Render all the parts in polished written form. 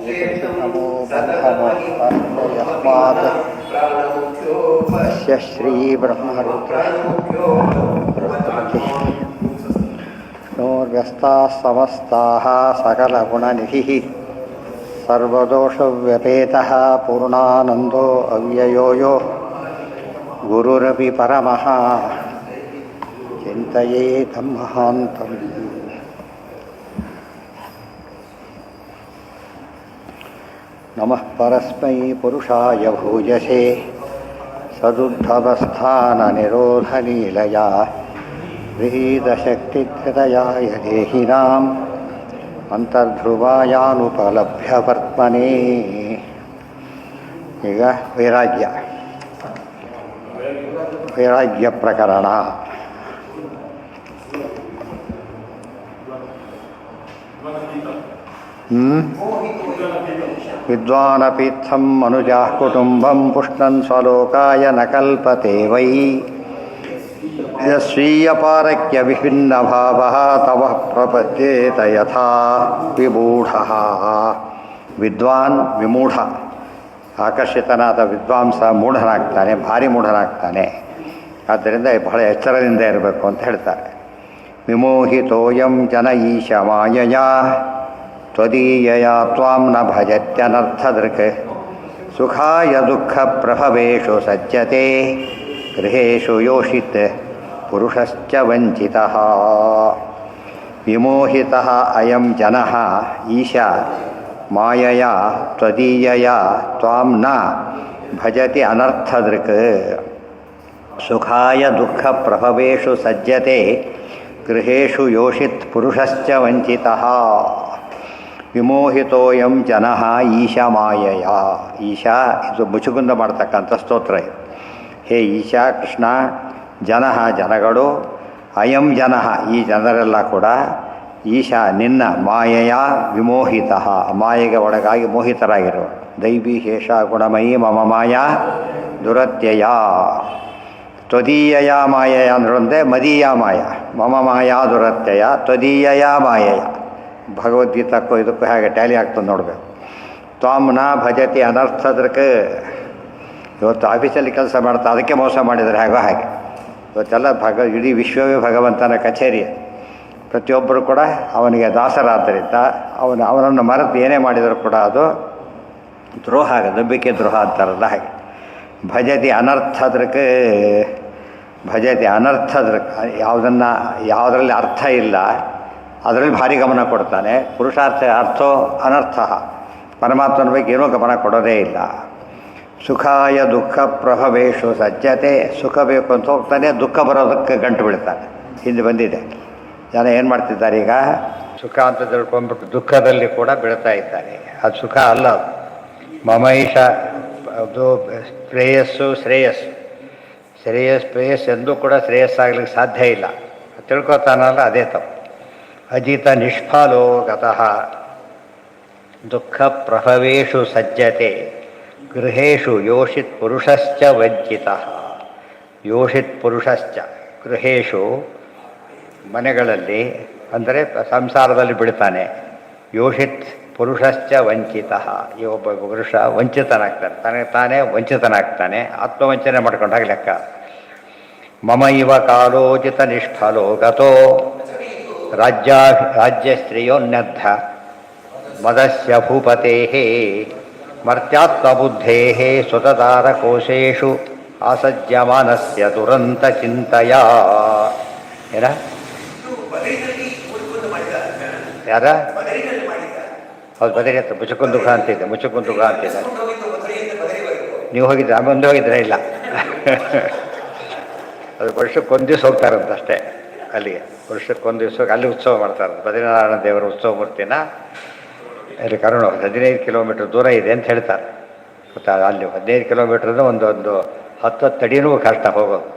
नमो ब्रह्ममोक्षात् तस्य श्रीब्रह्मरुद्रप्रभृतिर्व्यस्ताः समस्ताः सकलगुणनिधिः सर्वदोषव्यपेतः पूर्णानन्दो अव्ययो यो गुरुरपि परमः चिन्तयेतं महान्तम्। नमः परस्मै पुरुषाय भूयसे सदुद्धवस्थाननिरोधलीलया गृहीतशक्तिधृतयाय देहिनाम् ಅಂತರ್ಧ್ರುವಾಯಾನುಪಲಭ್ಯವರ್ತ್ಮನೇ. ಈಗ ವೈರಾಗ್ಯ ಪ್ರಕರಣ. ವಿದ್ವಾನಪೀಥಂ ಮನುಜಾಃ ಕುಟುಂಬಂ ಪುಷ್ಣನ್ ಸ್ವಲೋಕಾಯ ನ ಕಲ್ಪತೆ ವೈ ಯಸ್ವೀಯಪಾರಕ್ಯ ವಿಭಿನ್ನ ಭಾವಃ ತವ ಪ್ರಪದ್ಯೇತ ಯಥಾ ವಿಮೂಢಃ. ವಿದ್ವಾನ್ ವಿಮೂಢ, ಆಕರ್ಷಿತನಾದ ವಿದ್ವಾಂಸ ಮೂಢನಾಗ್ತಾನೆ, ಭಾರಿ ಮೂಢನಾಗ್ತಾನೆ. ಆದ್ದರಿಂದ ಬಹಳ ಎಚ್ಚರದಿಂದ ಇರಬೇಕು ಅಂತ ಹೇಳ್ತಾರೆ. ವಿಮೋಹಿತೋಯಂ ಜನ ಈಶ ಮಾಯಯಾ ತ್ವದೀಯಯಾ ತ್ವಾಂ ನ ಭಜತ್ಯನರ್ಥದೃಕ್ ಸುಖಾಯ ದುಃಖ ಪ್ರಭವೇಷು ಸಜ್ಜತೆ ಗೃಹೇಷು ಯೋಷಿತ್ ಪುರುಷಶ್ಚ ವಂಚಿತಃ. ವಿಮೋಹಿತಃ ಅಯಂ ಜನಃ ಈಶಾ ಮಾಯಯಾ ತ್ವದೀಯಯಾ ತ್ವಾಂ ನ ಭಜತಿ ಅನರ್ಥದೃಕ್ ಸುಖಾಯ ದುಃಖ ಪ್ರಭವೇಷು ಸಜ್ಜತೆ ಗೃಹೇಷು ಯೋಷಿತ್ ಪುರುಷಶ್ಚ ವಂಚಿತಃ. ವಿಮೋಹಿತೋಯಂ ಜನಃ ಈಶಾ ಮಾಯಯಾ. ಈಶಾ ಇದು ಮುಚುಕುಂದ ಮಾಡ್ತಕ್ಕಂಥ ಸ್ತೋತ್ರ ಇದು. ಹೇ ಈಶಾ ಕೃಷ್ಣ, ಜನಃ ಜನಗಳು, ಅಯಂ ಜನಃ ಈ ಜನರೆಲ್ಲ ಕೂಡ, ಈಶಾ ನಿನ್ನ ಮಾಯೆಯ ವಿಮೋಹಿತ ಮಾಯೆಗೆ ಒಳಗಾಗಿ ಮೋಹಿತರಾಗಿರುವ. ದೈವಿ ಶೇಷ ಗುಣಮಯಿ ಮಮ ಮಾಯಾ ದುರತ್ಯಯ. ತ್ವದೀಯಯ ಮಾಯೆಯ ಅಂದ್ರಂತೆ ಮದೀಯ ಮಾಯ, ಮಮ ಮಾಯಾ ದುರತ್ಯಯ ತ್ವದೀಯಯ ಮಾಯೆಯ. ಭಗವದ್ಗೀತಕ್ಕೂ ಇದಕ್ಕೂ ಹೇಗೆ ಟ್ಯಾಲಿ ಆಗ್ತದೆ ನೋಡಬೇಕು. ತ್ವಾಂನ ಭಜತಿ ಅನರ್ಥದೃಕ್. ಇವತ್ತು ಆಫೀಸಲ್ಲಿ ಕೆಲಸ ಮಾಡ್ತಾ ಅದಕ್ಕೆ ಮೋಸ ಮಾಡಿದರೆ ಹೇಗೋ ಹಾಗೆ. ಇವತ್ತೆಲ್ಲ ಇಡೀ ವಿಶ್ವವೇ ಭಗವಂತನ ಕಚೇರಿ. ಪ್ರತಿಯೊಬ್ಬರು ಕೂಡ ಅವನಿಗೆ ದಾಸರಾದ್ದರಿಂದ ಅವನನ್ನು ಮರೆತು ಏನೇ ಮಾಡಿದರೂ ಕೂಡ ಅದು ದ್ರೋಹ ಆಗ, ನಂಬಿಕೆ ದ್ರೋಹ ಅಂತಾರಲ್ಲ ಹಾಗೆ. ಭಜತಿ ಅನರ್ಥದೃಕ್, ಭಜತಿ ಅನರ್ಥದೃಕ್, ಯಾವುದರಲ್ಲಿ ಅರ್ಥ ಇಲ್ಲ ಅದರಲ್ಲಿ ಭಾರಿ ಗಮನ ಕೊಡ್ತಾನೆ. ಪುರುಷಾರ್ಥ ಅರ್ಥೋ ಅನರ್ಥ, ಪರಮಾತ್ಮನ ಬಗ್ಗೆ ಏನೂ ಗಮನ ಕೊಡೋದೇ ಇಲ್ಲ. ಸುಖಾಯ ದುಃಖ ಪ್ರಭವೇಶು ಸಜ್ಜತೆ. ಸುಖ ಬೇಕು ಅಂತ ಹೋಗ್ತಾನೆ, ದುಃಖ ಬರೋದಕ್ಕೆ ಗಂಟು ಬೀಳ್ತಾನೆ. ಹಿಂದೆ ಬಂದಿದೆ. ಜನ ಏನು ಮಾಡ್ತಿದ್ದಾರೆ ಈಗ, ಸುಖ ಅಂತ ತಿಳ್ಕೊಂಡ್ಬಿಟ್ಟು ದುಃಖದಲ್ಲಿ ಕೂಡ ಬೀಳ್ತಾ ಇದ್ದಾರೆ. ಅದು ಸುಖ ಅಲ್ಲ. ಅದು ಮಮೈಷ, ಅದು ಶ್ರೇಯಸ್ಸು ಶ್ರೇಯಸ್ಸು ಪ್ರೇಯಸ್ ಎಂದೂ ಕೂಡ ಶ್ರೇಯಸ್ಸಾಗ್ಲಿಕ್ಕೆ ಸಾಧ್ಯ ಇಲ್ಲ. ತಿಳ್ಕೊತಾನಲ್ಲ ಅದೇ ತಪ್ಪು. ಅಜಿತ ನಿಷ್ಫಲೋ ಗತಃ ದುಃಖ ಪ್ರಭವೇಶು ಸಜ್ಜತೆ ಗೃಹೇಶು ಯೋಷಿತ್ ಪುರುಷಶ್ಚ ವಂಚಿತಃ. ಯೋಷಿತ್ ಪುರುಷಶ್ಚ ಗೃಹೇಶು ಮನೆಗಳಲ್ಲಿ ಅಂದರೆ ಸಂಸಾರದಲ್ಲಿ ಬಿಡ್ತಾನೆ. ಯೋಷಿತ್ ಪುರುಷಶ್ಚ ವಂಚಿತಃ. ಈ ಒಬ್ಬ ಪುರುಷ ವಂಚಿತನಾಗ್ತಾನೆ, ತನಗೆ ತಾನೇ ವಂಚಿತನಾಗ್ತಾನೆ, ಆತ್ಮವಂಚನೆ ಮಾಡ್ಕೊಂಡಾಗ ಲೆಕ್ಕ. ಮಮ ಇವ ಕಾಲೋಚಿತ ನಿಷ್ಫಲೋ ಗತೋ ರಾಜ್ಯಶ್ರೇಯೋನ್ಯದ್ಧ ಮದಸ್ಯ ಭೂಪತೇಃ ಮರ್ತ್ಯಾತ್ಮಬುದ್ಧೇಃ ಸ್ವತದಾರಕೋಶೇಷು ಆಸಜ್ಯಮಾನಸ್ಯ ದುರಂತ ಚಿಂತೆಯ. ಏನ ಯಾರ ಹೌದು, ಬದರಿ ಹತ್ರ ಮುಚುಕುಂದುಖ ಅಂತಿದ್ದೆ. ಮುಚುಕುಂದುಖ ಅಂತಿದ್ದೆ. ನೀವು ಹೋಗಿದ್ರೆ ಮುಂದೆ ಹೋಗಿದ್ರೆ ಇಲ್ಲ. ಅದು ವರ್ಷಕ್ಕೊಂದು ದಿವಸ ಹೋಗ್ತಾರಂತಷ್ಟೇ ಅಲ್ಲಿಗೆ. ವರ್ಷಕ್ಕೊಂದು ದಿವಸ ಅಲ್ಲಿ ಉತ್ಸವ ಮಾಡ್ತಾರಂತೆ. ಬದ್ರಿನಾರಾಯಣ ದೇವರ ಉತ್ಸವ ಮೂರ್ತಿನ ಅಲ್ಲಿ ಕರುಣ 15 ಕಿಲೋಮೀಟ್ರ್ ದೂರ ಇದೆ ಅಂತ ಹೇಳ್ತಾರೆ. ಗೊತ್ತಾ, ಅಲ್ಲಿ 15 ಕಿಲೋಮೀಟ್ರ್ ಒಂದು 10 ಅಡಿನೂ ಕಷ್ಟ ಹೋಗೋದು.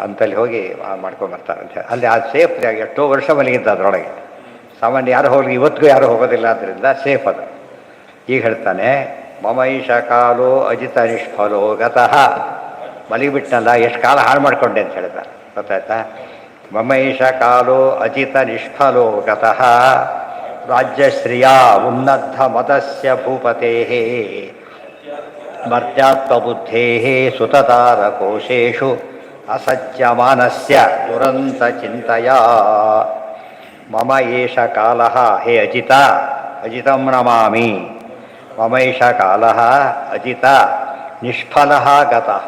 ಅಂತಲ್ಲಿ ಹೋಗಿ ಮಾಡ್ಕೊಂಬರ್ತಾರೆ ಅಂತ ಹೇಳಿ. ಅಲ್ಲಿ ಆ ಸೇಫ್ ಎಷ್ಟೋ ವರ್ಷ ಮಲಗಿದ್ದ ಅದರೊಳಗೆ. ಸಾಮಾನ್ಯ ಯಾರು ಹೋಗಲಿ, ಇವತ್ತಿಗೂ ಯಾರು ಹೋಗೋದಿಲ್ಲ, ಆದ್ದರಿಂದ ಸೇಫ್ ಅದು. ಈಗ ಹೇಳ್ತಾನೆ, ಮಮೈಷ ಕಾಲೋ ಅಜಿತ ನಿಷ್ಫಲೋ ಗತಃ. ಮಲಗಿಬಿಟ್ಟನಲ್ಲ, ಎಷ್ಟು ಕಾಲ ಹಾಳು ಮಾಡಿಕೊಂಡೆ ಅಂತ ಹೇಳ್ತಾರೆ. ಗೊತ್ತಾಯ್ತಾ? ಮಮೈಷ ಕಾಲೋ ಅಜಿತ ನಿಷ್ಫಲೋ ಗತಃ ರಾಜ್ಯಶ್ರಿಯ ಉನ್ನದ್ಧ ಮತಸ್ಯ ಭೂಪತೇಃ ಮರ್ತ್ಯಾತ್ಮಬುದ್ಧೇಃ ಸುತತಾರಕೋಶೇಷು ಅಸಜ್ಜಮಾನಸ್ಯ ದುರಂತ ಚಿಂತೆಯ ಮಮ ಏಷ ಕಾಲಃ ಹೇ ಅಜಿತ ಅಜಿತಂ ನಮಾಮಿ ಮಮ ಏಷ ಕಾಲಃ ಅಜಿತ ನಿಷ್ಫಲಃ ಗತಃ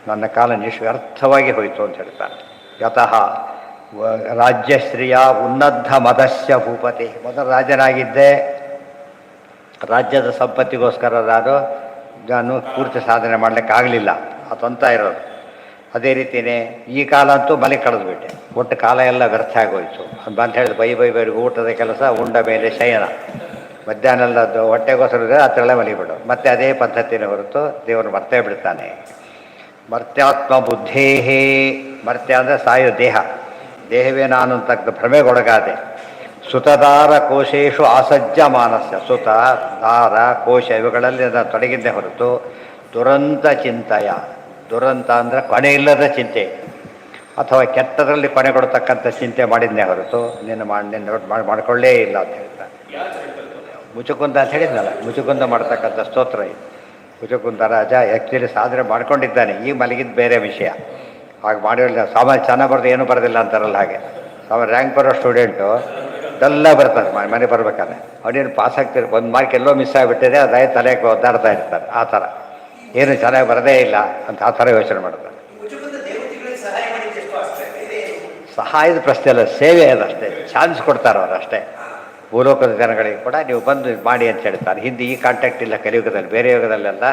ನನ್ನ ಕಾಲ ನಿಷ್ವ್ಯರ್ಥವಾಗಿ ಹೋಯಿತು ಅಂತ ಹೇಳ್ತಾನೆ. ಗತಃ ರಾಜ್ಯಶ್ರೀಯ ಉನ್ನದ್ಧ ಮದಸ್ಯ ಭೂಪತಿ, ಮೊದಲು ರಾಜನಾಗಿದ್ದೆ, ರಾಜ್ಯದ ಸಂಪತ್ತಿಗೋಸ್ಕರ ನಾನು ಪೂರ್ತಿ ಸಾಧನೆ ಮಾಡಲಿಕ್ಕಾಗಲಿಲ್ಲ ಅದಂತ ಇರೋದು. ಅದೇ ರೀತಿಯೇ ಈ ಕಾಲ ಅಂತೂ ಮನೆ ಕಳೆದುಬಿಟ್ಟೆ, ಒಟ್ಟು ಕಾಲ ಎಲ್ಲ ವ್ಯರ್ಥ ಆಗೋಯ್ತು ಅಂತ ಹೇಳಿದ್ರೆ ಬೈ ಊಟದ ಕೆಲಸ, ಉಂಡ ಮೇಲೆ ಶಯನ, ಮಧ್ಯಾಹ್ನ ಎಲ್ಲ ಹೊಟ್ಟೆಗೋಸ್ಕರ ಹತ್ತಿರಲ್ಲೇ ಮಲಿಬಿಡು, ಮತ್ತೆ ಅದೇ ಪದ್ಧತಿನೇ ಹೊರತು ದೇವರು ಮರ್ತೇ ಬಿಡ್ತಾನೆ. ಮರ್ತ್ಯಾತ್ಮ ಬುದ್ಧೇಹೇ, ಮರ್ತ್ಯ ಅಂದರೆ ಸಾಯೋ ದೇಹ, ದೇಹವೇ ನಾನು ಅಂತಕ್ಕ ಭ್ರಮೆಗೊಳಗಾದೆ. ಸುತದಾರ ಕೋಶೇಶು ಆಸಜ್ಜ ಮಾನಸ್ಯ, ಸುತ ದಾರ ಕೋಶ ಇವುಗಳಲ್ಲಿ ನಾನು ತೊಡಗಿದ್ದೇ ಹೊರತು ದುರಂತ ಚಿಂತೆಯ, ದುರಂತ ಅಂದರೆ ಕೊನೆ ಇಲ್ಲದ ಚಿಂತೆ ಅಥವಾ ಕೆಟ್ಟದರಲ್ಲಿ ಕೊನೆ ಕೊಡತಕ್ಕಂಥ ಚಿಂತೆ ಮಾಡಿದ್ದೇ ಹೊರತು ನಿನ್ನ ಮಾಡ್ಕೊಳ್ಳೇ ಇಲ್ಲ ಅಂತ ಹೇಳ್ತಾರೆ. ಮುಚುಕುಂದ ಅಂತ ಹೇಳಿದ್ನಲ್ಲ, ಮುಚುಕುಂದ ಮಾಡ್ತಕ್ಕಂಥ ಸ್ತೋತ್ರ ಇದು. ಮುಚುಕುಂದ ರಾಜ ಆ್ಯಕ್ಚುಲಿ ಸಾಧನೆ ಮಾಡ್ಕೊಂಡಿದ್ದಾನೆ, ಈಗ ಮಲಗಿದ್ದು ಬೇರೆ ವಿಷಯ. ಹಾಗೆ ಮಾಡಿರಲಿಲ್ಲ, ಸಾಮಾನ್ಯ ಚೆನ್ನಾಗಿ ಬರೆದು ಏನೂ ಬರೋದಿಲ್ಲ ಅಂತಾರಲ್ಲ ಹಾಗೆ. ಸಾಮಾನ್ಯ ರ್ಯಾಂಕ್ ಬರೋ ಸ್ಟೂಡೆಂಟು ಎಲ್ಲ ಬರ್ತಾರೆ ಮನೆ ಬರ್ಬೇಕಾದ್ರೆ, ಅವನೇನು ಪಾಸ್ ಆಗ್ತಿರ್, ಒಂದು ಮಾರ್ಕ್ ಎಲ್ಲೋ ಮಿಸ್ ಆಗಿಬಿಟ್ಟಿದೆ, ಅದೇ ತಲೆಗೆ ಒದ್ದಾಡ್ತಾ ಇರ್ತಾರೆ. ಆ ಥರ ಏನು ಚೆನ್ನಾಗಿ ಬರೋದೇ ಇಲ್ಲ ಅಂತ ಆ ಥರ ಯೋಚನೆ ಮಾಡ್ತಾರೆ. ಸಹಾಯದ ಪ್ರಶ್ನೆ ಅಲ್ಲ, ಸೇವೆ ಅದಷ್ಟೇ, ಚಾನ್ಸ್ ಕೊಡ್ತಾರೆ ಅವರು ಅಷ್ಟೇ. ಭೂಲೋಕದ ಜನಗಳಿಗೆ ಕೂಡ ನೀವು ಬಂದು ಮಾಡಿ ಅಂತ ಹೇಳ್ತಾರೆ. ಹಿಂದೆ ಈ ಕಾಂಟ್ಯಾಕ್ಟ್ ಇಲ್ಲ ಕಲಿಯುಗದಲ್ಲಿ, ಬೇರೆ ಯುಗದಲ್ಲೆಲ್ಲ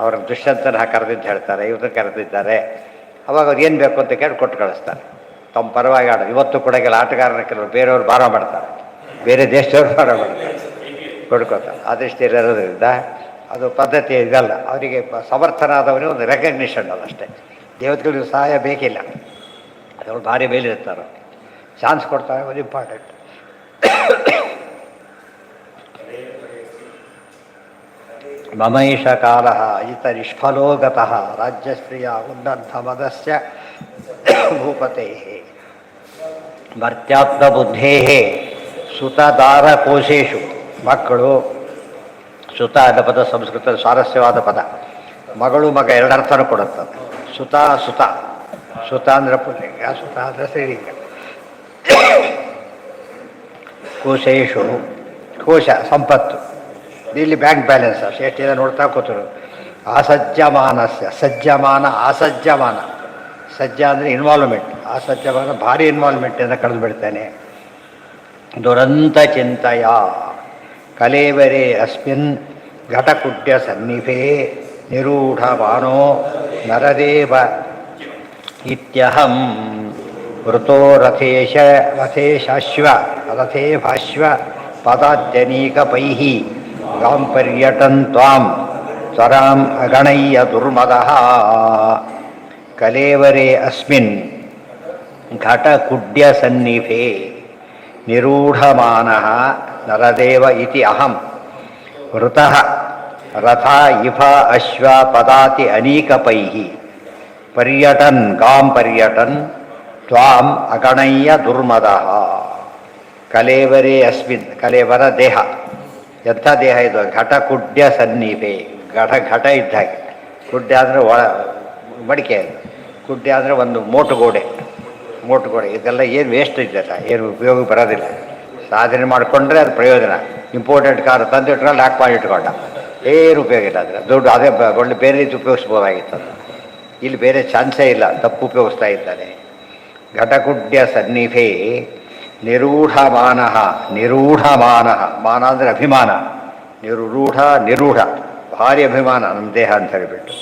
ಅವ್ರ ದುಷ್ಯಂತನ ಕರೆದಿದ್ದು ಹೇಳ್ತಾರೆ, ಇವ್ರನ್ನ ಕರೆದಿದ್ದಾರೆ. ಅವಾಗ ಅವ್ರು ಏನು ಬೇಕು ಅಂತ ಕೇಳಿ ಕೊಟ್ಟು ಕಳಿಸ್ತಾರೆ, ತಮ್ಮ ಪರವಾಗಿ ಆಡೋದು. ಇವತ್ತು ಕೂಡ ಕೆಲ ಆಟಗಾರನ ಕೆಲವರು ಬೇರೆಯವ್ರು ಭಾರ ಮಾಡ್ತಾರೆ, ಬೇರೆ ದೇಶದವ್ರು ಭಾರ ಮಾಡ್ತಾರೆ, ಕೊಡ್ಕೋತಾರೆ. ಅದೃಷ್ಟಿ ಇರೋದ್ರಿಂದ ಅದು ಪದ್ಧತಿ ಇದಲ್ಲ. ಅವರಿಗೆ ಸಮರ್ಥನಾದವನೇ ಒಂದು ರೆಕಗ್ನಿಷನ್ ಅದಷ್ಟೇ. ದೇವತೆಗಳಿಗೆ ಸಹಾಯ ಬೇಕಿಲ್ಲ, ಅದವ್ರು ಭಾರಿ ಮೇಲಿರ್ತಾರೆ, ಚಾನ್ಸ್ ಕೊಡ್ತಾರೆ, ಅದು ಇಂಪಾರ್ಟೆಂಟ್. ಮಮೈಷ ಕಾಲ ಅಜಿತ ನಿಷ್ಫಲೋ ಗತಃ ರಾಜ್ಯಶ್ರಿಯ ಉನ್ನದ್ಧ ಮದಸ್ಯ ಭೂಪತೆ ಮರ್ತ್ಯಾತ್ಮ ಬುದ್ಧೇ ಸುತದಾರ ಕೋಶೇಶು. ಮಕ್ಕಳು, ಸುತ ಅನ್ನೋ ಪದ ಸಂಸ್ಕೃತದ ಸ್ವಾರಸ್ಯವಾದ ಪದ. ಮಗಳು ಮಗ ಎರಡರ್ಥನೂ ಕೊಡುತ್ತದೆ. ಸುತ ಸುತ, ಸುತ ಅಂದರೆ ಪುಲ್ಲಿಂಗ, ಸುತ ಅಂದರೆ ಸ್ತ್ರೀಲಿಂಗ. ಕೋಶೇಶು, ಕೋಶ ಸಂಪತ್ತು, ಇಲ್ಲಿ ಬ್ಯಾಂಕ್ ಬ್ಯಾಲೆನ್ಸ್ ಅಷ್ಟು ಎಷ್ಟಿದೆ ನೋಡ್ತಾ ಕೂತರು. ಆಸಜ್ಜಮಾನಸ್ಯ, ಸಜ್ಜಮಾನ ಆಸಜ್ಜಮಾನ, ಸಜ್ಜ ಅಂದರೆ ಇನ್ವಾಲ್ವ್ಮೆಂಟ್, ಆಸಜ್ಜಮಾನ ಭಾರಿ ಇನ್ವಾಲ್ವ್ಮೆಂಟಿಂದ ಕಳೆದು ಬಿಡ್ತೇನೆ. ದುರಂತ ಚಿಂತೆಯ ಕಲೇವರೆ ಅಸ್ಮಿನ್ ಘಟಕುಡ್ಯ ಸನ್ನಿಭೆ ನಿರೂಢಮಾನೋ ನರದೇವ ಇತ್ಯಹಂ ವೃತೋ ರಥೇಶಾಶ್ವ ರಥೇ ಭಾಶ್ವ ಪದಾದ್ಯನೀಕಪೈಃ ಗಾಂ ಪರ್ಯಟನ್ ತ್ವಾಂ ಸ್ವರಾಂ ಅಗಣಯ್ಯ ದುರ್ಮದಃ. ಕಲೇವರೆ ಅಸ್ಮಿನ್ ಘಟಕುಡ್ಯ ಸನ್ನಿಭೆ ನಿರೂಢಮಾನಃ ನರದೇವ ಇತಿ ಅಹಂ ವೃತಃ ರಥ ಇಫ ಅಶ್ವ ಪದಾತಿ ಅನೀಕಪೈಃ ಪರ್ಯಟನ್ ಗಾಂ ಪರ್ಯಟನ್ ತ್ವಾಂ ಅಗಣಯ್ಯ ದುರ್ಮದಃ. ಕಲೇವರೇ ಅಸ್ಮಿನ್, ಕಲೇವರ ದೇಹ, ಎಂಥ ದೇಹ ಇದು? ಘಟಕುಡ್ಯ ಸನ್ನಿಭೆ, ಘಟ ಇದ್ದ ಹಾಗೆ. ಕುಡ್ಯ ಅಂದರೆ ಮಡಿಕೆ, ಕುಡ್ಯ ಅಂದರೆ ಒಂದು ಮೋಟುಗೋಡೆ, ಇದೆಲ್ಲ ಏನು ವೇಸ್ಟ್ ಇದೆಲ್ಲ, ಏನು ಉಪಯೋಗ ಬರೋದಿಲ್ಲ. ಸಾಧನೆ ಮಾಡಿಕೊಂಡ್ರೆ ಅದು ಪ್ರಯೋಜನ. ಇಂಪೋರ್ಟೆಂಟ್ ಕಾರ್ ತಂದಿಟ್ಕೊಂಡು ಲಾಕ್ ಮಾಡಿ ಇಟ್ಕೊಂಡ, ಏನು ಉಪಯೋಗ ಇಲ್ಲ. ಅಂದರೆ ದುಡ್ಡು ಅದೇ ಒಳ್ಳೆ ಬೇರೆ ರೀತಿ ಉಪಯೋಗಿಸ್ಬೋದಾಗಿತ್ತು. ಅದು ಇಲ್ಲಿ ಬೇರೆ ಚಾನ್ಸೇ ಇಲ್ಲ, ತಪ್ಪು ಉಪಯೋಗಿಸ್ತಾ ಇದ್ದಾನೆ. ಘಟಕುಡ್ಯ ಸನ್ನಿಭೆ ನಿರೂಢಮಾನ, ಮಾನ ಅಂದರೆ ಅಭಿಮಾನ, ನಿರೂಢ ಭಾರಿ ಅಭಿಮಾನ ನಮ್ಮ ದೇಹ ಅಂತ ಹೇಳಿಬಿಟ್ಟು.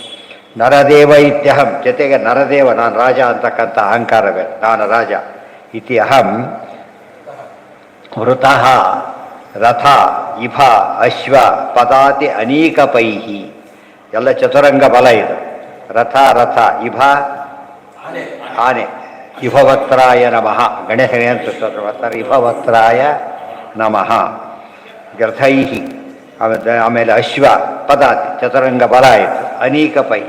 ನರದೇವ ಇತ್ಯಹಂ, ಜೊತೆಗೆ ನರದೇವ, ನಾನು ರಾಜ ಅಂತಕ್ಕಂಥ ಅಹಂಕಾರವೇ, ನಾನು ರಾಜ. ಇತಿ ಅಹಂ ವೃತಃ ರಥ ಇಭ ಅಶ್ವ ಪದಾತಿ ಅನೀಕಪೈಃ, ಎಲ್ಲ ಚತುರಂಗ ಬಲ ಇದು. ರಥ ಇಭ ಆನೆ, ಇಭವಕ್ತ್ರಾಯ ನಮಃ, ಗಣೇಶನೇ ಅಂತ ಸ್ತೋತ್ರ ಮಾಡ್ತಾರೆ. ಇಭವಕ್ತ್ರಾಯ ನಮಃ. ರಥೈಃ, ಆಮೇಲೆ ಅಶ್ವ ಪದಾತಿ ಚತುರಂಗ ಬಲ ಆಯಿತು. ಅನೀಕಪೈ,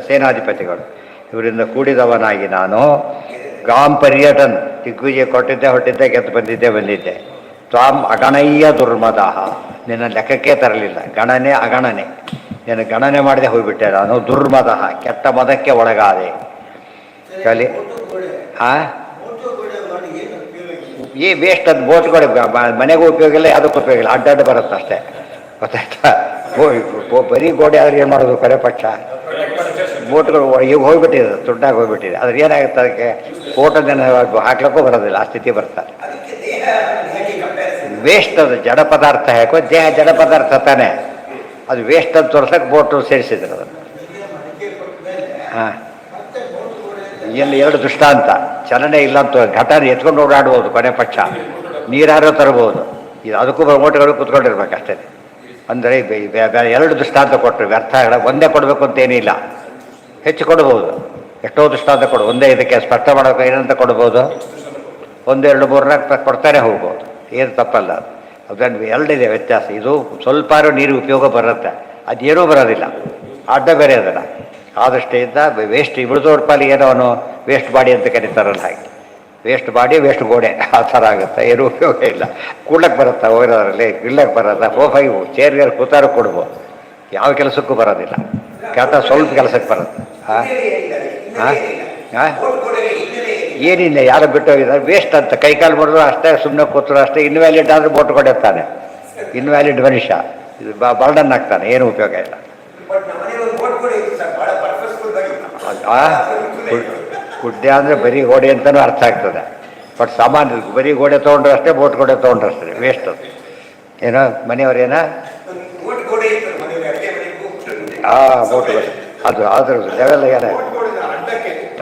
ಸೇನಾಧಿಪತಿಗಳು, ಇವರಿಂದ ಕೂಡಿದವನಾಗಿ ನಾನು ಗಾಂ ಪರ್ಯಟನ್, ದಿಗ್ವಿಜಯ ಕೊಟ್ಟಿದ್ದೆ, ಹೊಟ್ಟಿದ್ದೆ, ಗೆದ್ದು ಬಂದಿದ್ದೆ. ತ್ವಾಂ ಅಗಣಯ್ಯ ದುರ್ಮದ, ನಿನ್ನ ಲೆಕ್ಕಕ್ಕೆ ತರಲಿಲ್ಲ, ಗಣನೆ ಅಗಣನೆ, ನೀನು ಗಣನೆ ಮಾಡದೆ ಹೋಗ್ಬಿಟ್ಟೆ ನಾನು, ದುರ್ಮದ ಕೆಟ್ಟ ಮದಕ್ಕೆ ಒಳಗಾದೆ. ಕಲಿ ಈ ವೇಸ್ಟ್ ಅದು ಬೋಟ್ಗಳು ಮನೆಗೂ ಉಪಯೋಗ ಇಲ್ಲ, ಯಾವುದಕ್ಕೂ ಉಪಯೋಗ ಇಲ್ಲ, ಅಡ್ಡಾಡು ಬರುತ್ತೆ ಅಷ್ಟೇ, ಗೊತ್ತಾಯ್ತಾ. ಬರೀ ಗೋಡೆ ಆದ್ರೆ ಏನು ಮಾಡೋದು, ಕರೆ ಪಕ್ಷ ಬೋಟ್ಗಳು ಈಗ ಹೋಗ್ಬಿಟ್ಟಿದೆ, ದುಡ್ಡಾಗಿ ಹೋಗ್ಬಿಟ್ಟಿದೆ. ಅದ್ರ ಏನಾಗುತ್ತೆ, ಅದಕ್ಕೆ ಫೋಟೋದನ್ನ ಹಾಕ್ಲಿಕ್ಕೂ ಬರೋದಿಲ್ಲ, ಆ ಸ್ಥಿತಿ ಬರ್ತಾರೆ. ವೇಸ್ಟ್ ಅದು ಜಡ ಪದಾರ್ಥ, ಯಾಕೋ ದೇಹ ಜಡ ಪದಾರ್ಥ ತಾನೆ, ಅದು ವೇಸ್ಟ್ ಅಂತ ತೋರ್ಸಕ್ಕೆ ಬೋಟು ಸೇರಿಸಿದ್ರು ಅದನ್ನು. ಹಾಂ, ಎಲ್ಲಿ ಎರಡು ದೃಷ್ಟಾಂತ, ಚಲನೆ ಇಲ್ಲ ಅಂತ ಘಟನೆ ಎತ್ಕೊಂಡು ಓಡಾಡ್ಬೋದು, ಕೊನೆ ಪಕ್ಷ ನೀರಾರೋ ತರ್ಬೋದು, ಇದು ಅದಕ್ಕೂ ಬೋಟ್ಗಳು ಕುತ್ಕೊಂಡಿರ್ಬೇಕು ಅಷ್ಟೇ. ಅಂದರೆ ಎರಡು ದೃಷ್ಟಾಂತ ಕೊಟ್ಟರು, ವ್ಯರ್ಥ ಒಂದೇ ಕೊಡಬೇಕು ಅಂತೇನಿಲ್ಲ, ಹೆಚ್ಚು ಕೊಡ್ಬೋದು, ಎಷ್ಟೋ ದೃಷ್ಟಾಂತ ಕೊಡು, ಒಂದೇ ಇದಕ್ಕೆ ಸ್ಪಷ್ಟ ಮಾಡೋಕೆ ಏನಂತ ಕೊಡ್ಬೋದು, ಒಂದೆರಡು ಮೂರನಾಲ್ಕು ಕೊಡ್ತಾನೆ ಹೋಗ್ಬೋದು, ಏನು ತಪ್ಪಲ್ಲ. ಅದನ್ನು ಎರಡಿದೆ ವ್ಯತ್ಯಾಸ. ಇದು ಸ್ವಲ್ಪ ನೀರು ಉಪಯೋಗ ಬರುತ್ತೆ, ಅದೇನೂ ಬರೋದಿಲ್ಲ, ಅಡ್ಡ ಬೇರೆ ಅದನ್ನು. ಆ ದೃಷ್ಟಿಯಿಂದ ವೇಸ್ಟ್ ಉಳಿದೋಡ್ ಪಾಲಿಗೆ ಏನೋ ಅವನು ವೇಸ್ಟ್ ಬಾಡಿ ಅಂತ ಕರೀತಾರಲ್ಲ, ಹಾಗೆ ವೇಸ್ಟ್ ಬಾಡಿ ವೇಸ್ಟ್ ಗೋಡೆ ಆ ಥರ ಆಗುತ್ತೆ, ಏನೂ ಉಪಯೋಗ ಇಲ್ಲ. ಕೂಡ್ಲಕ್ಕೆ ಬರುತ್ತಾ ಹೋಗಿರೋದ್ರಲ್ಲಿ, ಗಿಳ್ಳಕ್ಕೆ ಬರೋದ, ಹೋಗಿ ಚೇರ್ಗೆ ಕೂತಾರು ಕೊಡ್ಬೋದು, ಯಾವ ಕೆಲಸಕ್ಕೂ ಬರೋದಿಲ್ಲ, ಸ್ವಲ್ಪ ಕೆಲಸಕ್ಕೆ ಬರುತ್ತೆ. ಹಾಂ ಹಾಂ ಹಾಂ, ಏನಿಲ್ಲ, ಯಾರು ಬಿಟ್ಟು ಹೋಗಿದ್ದಾರೆ, ವೇಸ್ಟ್ ಅಂತ ಕೈಕಾಲು ಮಾಡಿದ್ರು ಅಷ್ಟೇ, ಸುಮ್ಮನೆ ಕೂತರು ಅಷ್ಟೇ. ಇನ್ವ್ಯಾಲಿಡ್ ಆದರೆ ಬೋಟ್ ಕೊಡಿರ್ತಾನೆ, ಇನ್ವ್ಯಾಲಿಡ್ ಮನುಷ್ಯ, ಇದು ಬರ್ಡನ್ ಆಗ್ತಾನೆ, ಏನು ಉಪಯೋಗ ಇಲ್ಲ. ಗುಡ್ಡೆ ಅಂದರೆ ಬರೀ ಗೋಡೆ ಅಂತಲೂ ಅರ್ಥ ಆಗ್ತದೆ, ಬಟ್ ಸಾಮಾನ್ಯ ಬರೀ ಗೋಡೆ ತೊಗೊಂಡ್ರೆ ಅಷ್ಟೇ, ಬೋಟ್ ಗೋಡೆ ತೊಗೊಂಡ್ರೆ ಅಷ್ಟೇ, ವೇಸ್ಟ್ ಅದು. ಏನೋ ಮನೆಯವ್ರೇನೋ ಬೋಟ್ ಗೋಡೆ, ಅದು ಅದ್ರ ಲೆವೆಲ್ ಏನ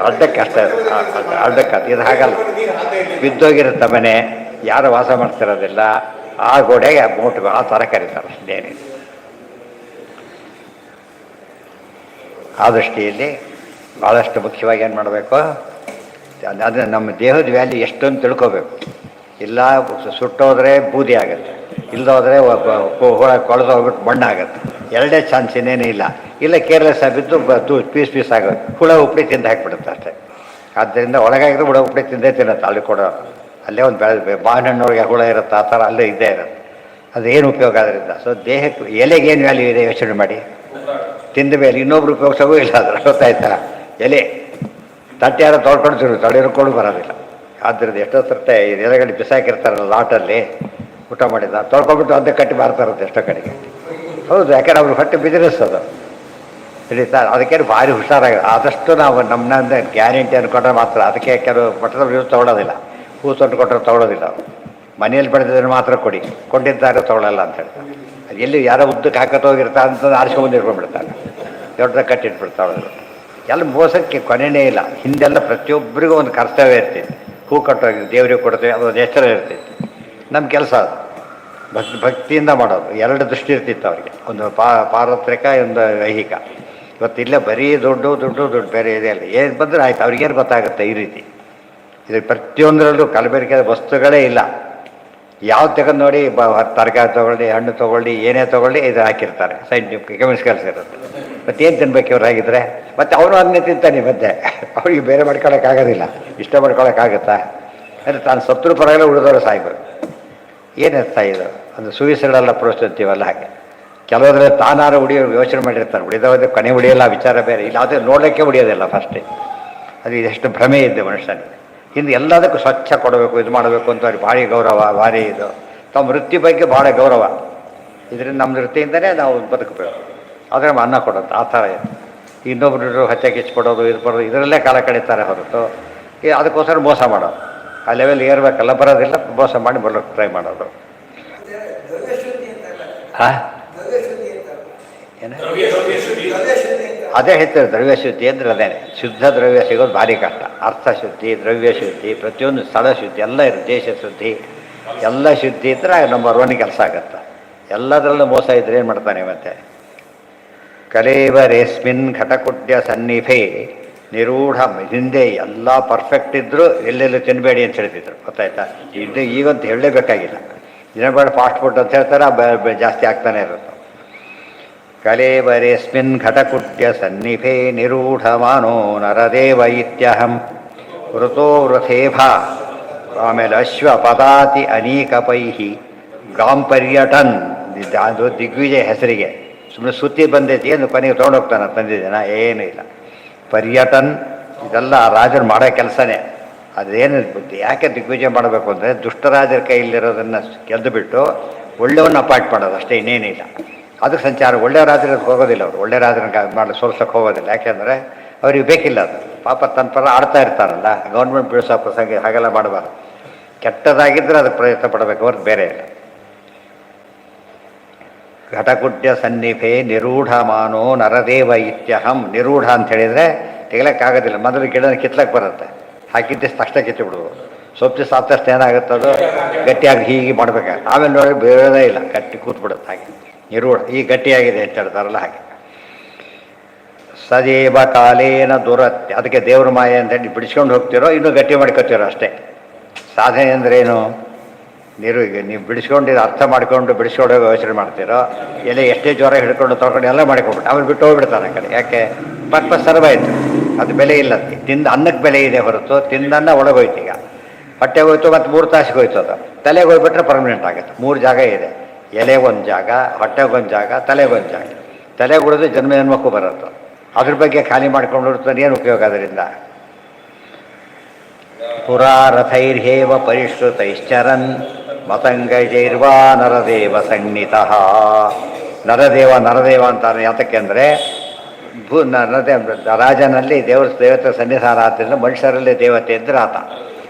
ಅಡ್ಡಕ್ಕೆ ಅಷ್ಟೇ, ಅಡ್ಡಕ್ಕೆ ಇದು ಹಾಗಲ್ಲ, ಬಿದ್ದೋಗಿರುತ್ತೆ ಮನೆ, ಯಾರು ವಾಸ ಮಾಡ್ತಿರೋದಿಲ್ಲ, ಆ ಗೋಡೆಗೆ ಬೋಟ್ಗಳು ಆ ಥರ ಕರೀತಾರೆ ಅಷ್ಟೇನಿದೆ. ಆ ದೃಷ್ಟಿಯಲ್ಲಿ ಭಾಳಷ್ಟು ಮುಖ್ಯವಾಗಿ ಏನು ಮಾಡಬೇಕು ಅಂದರೆ ನಮ್ಮ ದೇಹದ ವ್ಯಾಲ್ಯೂ ಎಷ್ಟೊಂದು ತಿಳ್ಕೋಬೇಕು. ಇಲ್ಲ ಸುಟ್ಟೋದ್ರೆ ಬೂದಿ ಆಗುತ್ತೆ, ಇಲ್ಲದೋದ್ರೆ ಕೊಳೆದು ಹೋಗ್ಬಿಟ್ಟು ಮಣ್ಣಾಗುತ್ತೆ, ಎರಡೇ ಚಾನ್ಸ್ ಇನ್ನೇನು ಇಲ್ಲ. ಇಲ್ಲ ಕೇರ್ಲೆಸ್ ಬಿದ್ದು ಪೀಸ್ ಆಗೋದು, ಹುಳ ಉಪ್ಪಡಿ ತಿಂದು ಹಾಕಿಬಿಡುತ್ತೆ ಅಷ್ಟೇ. ಆದ್ದರಿಂದ ಒಳಗಾಗಿದ್ರೆ ಹುಳ ಉಪ್ಪಡಿ ತಿಂದೇ ತಿನ್ನುತ್ತೆ, ಅಲ್ಲಿ ಕೊಡೋ ಅಲ್ಲೇ ಒಂದು ಬಾವಿನ ಹಣ್ಣೊಳಗೆ ಹುಳ ಇರುತ್ತೆ, ಆ ಥರ ಅಲ್ಲೇ ಇದ್ದೇ ಇರುತ್ತೆ, ಅದೇನು ಉಪಯೋಗ ಅದರಿಂದ. ಸೊ ದೇಹಕ್ಕೆ ಎಲೆಗೇನು ವ್ಯಾಲ್ಯೂ ಇದೆ ಯೋಚನೆ ಮಾಡಿ, ತಿಂದ ಮೇಲೆ ಇನ್ನೊಬ್ರು ಉಪಯೋಗಿಸೋಗೂ ಇಲ್ಲ ಅದ್ರ, ಗೊತ್ತಾಯ್ತಾ. ಎಲೆ ತಟ್ಟೆ ಯಾರು ತೊಳ್ಕೊಂಡು ತಡೆಯೋಕೊಂಡು ಬರೋದಿಲ್ಲ. ಆದ್ದರಿಂದ ಎಷ್ಟೋ ಸರ್ತೆ ಎಲೆಗಡೆ ಬಿಸಾಕಿರ್ತಾರಲ್ಲ ಲಾಟಲ್ಲಿ ಊಟ ಮಾಡಿದ ತೊಳ್ಕೊಬಿಟ್ಟು ಅದೇ ಕಟ್ಟಿ ಮಾರ್ತಾ ಇರುತ್ತೆ ಎಷ್ಟೋ ಕಡೆಗೆ. ಹೌದು, ಯಾಕಂದ್ರೆ ಅವ್ರು ಹೊಟ್ಟೆ ಬಿಸಿನೆಸ್ ಅದು ತಿಳಿತಾ. ಅದಕ್ಕೇನು ಭಾರಿ ಹುಷಾರಾಗಿ ಆದಷ್ಟು ನಾವು ನಮ್ಮನ್ನ ಗ್ಯಾರಂಟಿ ಅಂದ್ಕೊಂಡ್ರೆ ಮಾತ್ರ. ಅದಕ್ಕೆ ಕೆಲವು ಮಠದವ್ರು ಇವ್ರು ತೊಗೊಳೋದಿಲ್ಲ, ಹೂ ತೊಟ್ಟು ಕೊಟ್ಟರೆ ತೊಗೊಳೋದಿಲ್ಲ. ಅವರು ಮನೆಯಲ್ಲಿ ಬೆಳೆದಿದ್ರೆ ಮಾತ್ರ ಕೊಡಿ, ಕೊಂಡಿದ್ದಾರೆ ತೊಗೊಳಲ್ಲ ಅಂತ ಹೇಳ್ತಾರೆ. ಅದು ಎಲ್ಲಿ ಯಾರೋ ಉದ್ದಕ್ಕೆ ಹಾಕತ್ತು ಹೋಗಿರ್ತಾರೆ ಅಂತ ಆರಿಸ್ಕೊಂಡು ಇಟ್ಕೊಂಡ್ಬಿಡ್ತಾರೆ, ದೊಡ್ಡದಾಗ ಕಟ್ಟಿಟ್ಬಿಡ್ತಾವೆ. ಎಲ್ಲ ಮೋಸಕ್ಕೆ ಕೊನೆಯೇ ಇಲ್ಲ. ಹಿಂದೆಲ್ಲ ಪ್ರತಿಯೊಬ್ಬರಿಗೂ ಒಂದು ಕರ್ತವ್ಯ ಇರ್ತಿತ್ತು, ಹೂ ಕಟ್ಟೋಗಿ ದೇವರಿಗೆ ಕೊಡ್ತೇವೆ, ಅದೊಂದು ಎಚ್ಚರ ಇರ್ತಿತ್ತು. ನಮ್ಮ ಕೆಲಸ ಅದು ಭಕ್ತಿಯಿಂದ ಮಾಡೋದು. ಎರಡು ದೃಷ್ಟಿ ಇರ್ತಿತ್ತು ಅವರಿಗೆ, ಒಂದು ಪಾರತ್ರಿಕ, ಒಂದು ಐಹಿಕ. ಇವತ್ತು ಇಲ್ಲೇ ಬರೀ ದುಡ್ಡು ಬೇರೆ ಇದೆ ಅಲ್ಲ, ಏನು ಬಂದರೆ ಆಯ್ತು, ಅವ್ರಿಗೇನು ಗೊತ್ತಾಗುತ್ತೆ ಈ ರೀತಿ. ಇದು ಪ್ರತಿಯೊಂದರಲ್ಲೂ ಕಲಬೆರಕೆ ವಸ್ತುಗಳೇ ಇಲ್ಲ. ಯಾವ್ದು ತಗೊಂಡು ನೋಡಿ, ತರಕಾರಿ ತೊಗೊಳ್ಳಿ, ಹಣ್ಣು ತೊಗೊಳ್ಳಿ, ಏನೇ ತೊಗೊಳ್ಳಿ, ಇದು ಹಾಕಿರ್ತಾರೆ, ಸೈಂಟಿಫಿಕ್ ಕೆಮಿಕಲ್ಸ್ ಇರುತ್ತೆ. ಮತ್ತೇನು ತಿನ್ಬೇಕು ಇವ್ರು ಆಗಿದ್ರೆ, ಮತ್ತು ಅವನು ಅದನ್ನೇ ತಿಂತಾನೆ. ಮತ್ತೆ ಅವ್ರಿಗೆ ಬೇರೆ ಮಾಡ್ಕೊಳಕ್ಕಾಗೋದಿಲ್ಲ, ಇಷ್ಟ ಮಾಡ್ಕೊಳಕ್ಕಾಗತ್ತಾ? ಅಂದರೆ ತಾನು ಸತ್ರು ಪರವಾಗಿಲ್ಲ, ಉಳಿದವರು ಸಾಯ್ಬೇಕು. ಏನರ್ಥ ಇದು? ಅದು ಸುಯಿಸಗಳೆಲ್ಲ ಅಪ್ರೋಚ್ ಅಂತೀವಲ್ಲ ಹಾಗೆ. ಕೆಲವೊಂದ್ರೆ ತಾನಾರು ಉಳಿಯೋರು ಯೋಚನೆ ಮಾಡಿರ್ತಾರೆ, ಉಳಿದವರಿಗೆ ಕೊನೆ ಉಳಿಯೋಲ್ಲ, ವಿಚಾರ ಬೇರೆ ಇಲ್ಲ, ಅದೇ ನೋಡೋಕ್ಕೆ ಉಳಿಯೋದಿಲ್ಲ ಫಸ್ಟೇ. ಅದು ಇದೆಷ್ಟು ಭ್ರಮೆ ಇದೆ ಮನುಷ್ಯನಿಗೆ. ಹಿಂದೆ ಎಲ್ಲದಕ್ಕೂ ಸ್ವಚ್ಛ ಕೊಡಬೇಕು, ಇದು ಮಾಡಬೇಕು ಅಂತ ಅವ್ರಿಗೆ ಭಾರಿ ಗೌರವ, ಭಾರಿ ಇದು. ತಮ್ಮ ವೃತ್ತಿ ಬಗ್ಗೆ ಭಾಳ ಗೌರವ. ಇದರಿಂದ ನಮ್ಮ ವೃತ್ತಿಯಿಂದಲೇ ನಾವು ಬದುಕಬೇಕು, ಆದರೆ ನಮ್ಮ ಅನ್ನ ಕೊಡೋದು ಆ ಥರ ಇದೆ. ಇನ್ನೊಬ್ಬರು ಹಚ್ಚೆ ಕಿಚ್ಕೊಡೋದು, ಇದು ಬರೋದು, ಇದರಲ್ಲೇ ಕಾಲ ಕಳೀತಾರೆ ಹೊರತು ಅದಕ್ಕೋಸ್ಕರ ಮೋಸ ಮಾಡೋದು. ಆ ಲೆವೆಲ್ ಏರ್ಬೇಕಲ್ಲ, ಬರೋದಿಲ್ಲ, ಮೋಸ ಮಾಡಿ ಬರೋಕ್ಕೆ ಟ್ರೈ ಮಾಡೋದು. ಹಾಂ, ಏನು ಅದೇ ಹೇಳ್ತಾರೆ, ದ್ರವ್ಯಶುದ್ಧಿ ಅಂದರೆ ಅದೇನೆ. ಶುದ್ಧ ದ್ರವ್ಯ ಸಿಗೋದು ಭಾರಿ ಕಷ್ಟ. ಅರ್ಥಶುದ್ಧಿ, ದ್ರವ್ಯಶುದ್ಧಿ, ಪ್ರತಿಯೊಂದು ಸ್ಥಳ ಶುದ್ಧಿ ಎಲ್ಲ ಇರುತ್ತೆ. ದೇಶ ಶುದ್ಧಿ ಎಲ್ಲ ಶುದ್ಧಿ ಇದ್ದರೆ ನಂಬರ್ 1 ಕೆಲಸ ಆಗತ್ತೆ. ಎಲ್ಲದರಲ್ಲೂ ಮೋಸ ಇದ್ರೆ ಏನು ಮಾಡ್ತಾನೆ ಮತ್ತೆ? ಕಲೇವರೇಸ್ಮಿನ್ ಘಟಕುಡ್ಯ ಸನ್ನಿಫೆ ನಿರೂಢ. ಹಿಂದೆ ಎಲ್ಲ ಪರ್ಫೆಕ್ಟ್ ಇದ್ದರೂ ಎಲ್ಲೆಲ್ಲೂ ತಿನ್ನಬೇಡಿ ಅಂತ ಹೇಳ್ತಿದ್ರು, ಗೊತ್ತಾಯ್ತಾ? ಇದು ಈಗಂತ ಹೇಳಲೇಬೇಕಾಗಿಲ್ಲ. ದಿನಬೇಡ ಫಾಸ್ಟ್ ಫುಡ್ ಅಂತ ಹೇಳ್ತಾರೆ, ಜಾಸ್ತಿ ಆಗ್ತಾನೆ ಇರುತ್ತೆ. ಕಲೇವರೇಸ್ಮಿನ್ ಘಟಕುಡ್ಯ ಸನ್ನಿಫೆ ನಿರೂಢಮಾನೋ ನರದೇವ ಇತ್ಯಹಂ ವೃತೋ ವೃಥೇಭ ಆಮೇಲೆ ಅಶ್ವ ಪದಾತಿ ಅನೇಕಪೈಹಿ ಗಾಂ ಪರ್ಯಟನ್, ಅದು ದಿಗ್ವಿಜಯ ಹೆಸರಿಗೆ ಸುಮ್ಮನೆ ಸುತ್ತಿ ಬಂದೈತಿ, ಏನು ಕೊನೆಗೆ ತೊಗೊಂಡೋಗ್ತಾನೆ ತಂದಿದ್ದೇನ? ಏನೂ ಇಲ್ಲ. ಪರ್ಯಟನ್ ಇದೆಲ್ಲ ರಾಜರು ಮಾಡೋ ಕೆಲಸನೇ. ಅದೇನು ಯಾಕೆ ದಿಗ್ವಿಜಯ ಮಾಡಬೇಕು ಅಂದರೆ ದುಷ್ಟರಾಜರ ಕೈಯಲ್ಲಿರೋದನ್ನು ಗೆದ್ದು ಬಿಟ್ಟು ಒಳ್ಳೆಯವನ್ನ ಅಪಾಯಿಂಟ್ ಮಾಡೋದು ಅಷ್ಟೇ, ಇನ್ನೇನಿಲ್ಲ. ಅದಕ್ಕೆ ಸಂಚಾರ. ಒಳ್ಳೆಯ ರಾಜರಿಗೆ ಹೋಗೋದಿಲ್ಲ ಅವರು, ಒಳ್ಳೆಯ ರಾಜರನ್ನ ಮಾಡಿ ಸೋಲ್ಸೋಕ್ಕೆ ಹೋಗೋದಿಲ್ಲ. ಯಾಕೆಂದರೆ ಅವ್ರಿಗೆ ಬೇಕಿಲ್ಲ ಅದು. ಪಾಪ ತನ್ನ ಪರ ಆಡ್ತಾ ಇರ್ತಾರಲ್ಲ, ಗೌರ್ಮೆಂಟ್ ಬೀಳ್ಸೋ ಪ್ರಸಂಗ ಹಾಗೆಲ್ಲ ಮಾಡಬಾರ್ದು. ಕೆಟ್ಟದಾಗಿದ್ದರೆ ಅದಕ್ಕೆ ಪ್ರಯತ್ನ ಪಡಬೇಕು, ಅವ್ರದ್ದು ಬೇರೆ ಇಲ್ಲ. ಘಟಕುಡ್ಯ ಸನ್ನಿಭೆ ನಿರೂಢಮಾನೋ ನರದೇವ ಇತ್ಯಹಂ. ನಿರೂಢ ಅಂತ ಹೇಳಿದರೆ ತೆಗಲಕ್ಕಾಗೋದಿಲ್ಲ. ಮೊದಲು ಗಿಡನ ಕಿತ್ಲಕ್ಕೆ ಬರುತ್ತೆ, ಹಾಕಿದ್ದಿಷ್ಟು ತಕ್ಷಣ ಕಿತ್ತು ಬಿಡ್ಬೋದು. ಸೊಪ್ಪು ಸಾತಷ್ಟು ಏನಾಗುತ್ತದೋ ಗಟ್ಟಿಯಾಗಿ ಹೀಗೆ ಮಾಡಬೇಕಾಗುತ್ತೆ. ಆಮೇಲೆ ನೋಡಿ ಬೇಡೋದೇ ಇಲ್ಲ, ಗಟ್ಟಿ ಕೂತ್ಬಿಡುತ್ತೆ. ಹಾಗೆ ನಿರೂಢ ಈ ಗಟ್ಟಿಯಾಗಿದೆ ಅಂತ ಹೇಳ್ತಾರಲ್ಲ ಹಾಗೆ. ಸದೇವ ಕಾಲೇನ ದುರತ್ಯ. ಅದಕ್ಕೆ ದೇವ್ರ ಮಾಯೆ ಅಂತ ಹೇಳಿ ಬಿಡಿಸ್ಕೊಂಡು ಹೋಗ್ತಿರೋ, ಇನ್ನೂ ಗಟ್ಟಿ ಮಾಡ್ಕೊತಿರೋ ಅಷ್ಟೇ. ಸಾಧನೆ ಅಂದ್ರೇನು? ನೀವು ಬಿಡಿಸ್ಕೊಂಡಿದ್ದು ಅರ್ಥ ಮಾಡ್ಕೊಂಡು ಬಿಡಿಸ್ಕೊಂಡು ಯೋಚನೆ ಮಾಡ್ತೀರೋ, ಎಲೆ ಎಷ್ಟೇ ಜ್ವರ ಹಿಡ್ಕೊಂಡು ತೊಳ್ಕೊಂಡು ಎಲ್ಲ ಮಾಡ್ಕೊಂಡ್ಬಿಟ್ಟು ಆಮೇಲೆ ಬಿಟ್ಟು ಹೋಗ್ಬಿಡ್ತಾರೆ ಆ ಕಡೆ. ಯಾಕೆ? ಪರ್ಪಸ್ ಸರ್ವ್ ಆಯಿತು, ಅದು ಬೆಲೆ ಇಲ್ಲ. ತಿಂದ ಅನ್ನಕ್ಕೆ ಬೆಲೆ ಇದೆ ಹೊರತು ತಿಂದನ್ನ ಒಳಗೋಯ್ತು. ಈಗ ಹೊಟ್ಟೆಗೆ ಹೋಯ್ತು, ಮತ್ತು 3 ತಾಸಿಗೆ ಹೋಯ್ತು. ಅದು ತಲೆಗೆ ಹೋಗ್ಬಿಟ್ರೆ ಪರ್ಮನೆಂಟ್ ಆಗುತ್ತೆ. 3 ಜಾಗ ಇದೆ, ಎಲೆಗೊಂದು ಜಾಗ, ಹೊಟ್ಟೆಗೊಂದು ಜಾಗ, ತಲೆಗೊಂದು ಜಾಗ. ತಲೆಗೆ ಉಳಿದು ಜನ್ಮ ಜನ್ಮಕ್ಕೂ ಬರುತ್ತೆ. ಅದ್ರ ಬಗ್ಗೆ ಖಾಲಿ ಮಾಡ್ಕೊಂಡು ಏನು ಉಪಯೋಗ ಅದರಿಂದ? ಪುರಾರಥೈರ್ಹೇವ ಪರಿಷ್ಕೃತೈಶ್ಚರನ್ ಮತಂಗೈರ್ವಾ ನರದೇವ ಸಂಜ್ಞಿತಃ. ನರದೇವ ಅಂತಾರೆ. ಯಾತಕ್ಕೆ ಅಂದರೆ ರಾಜನಲ್ಲಿ ದೇವತೆ ಸನ್ನಿಧಾನ ಆದ್ದರಿಂದ ಮನುಷ್ಯರಲ್ಲಿ ದೇವತೆ ಅಂದರೆ ಆತ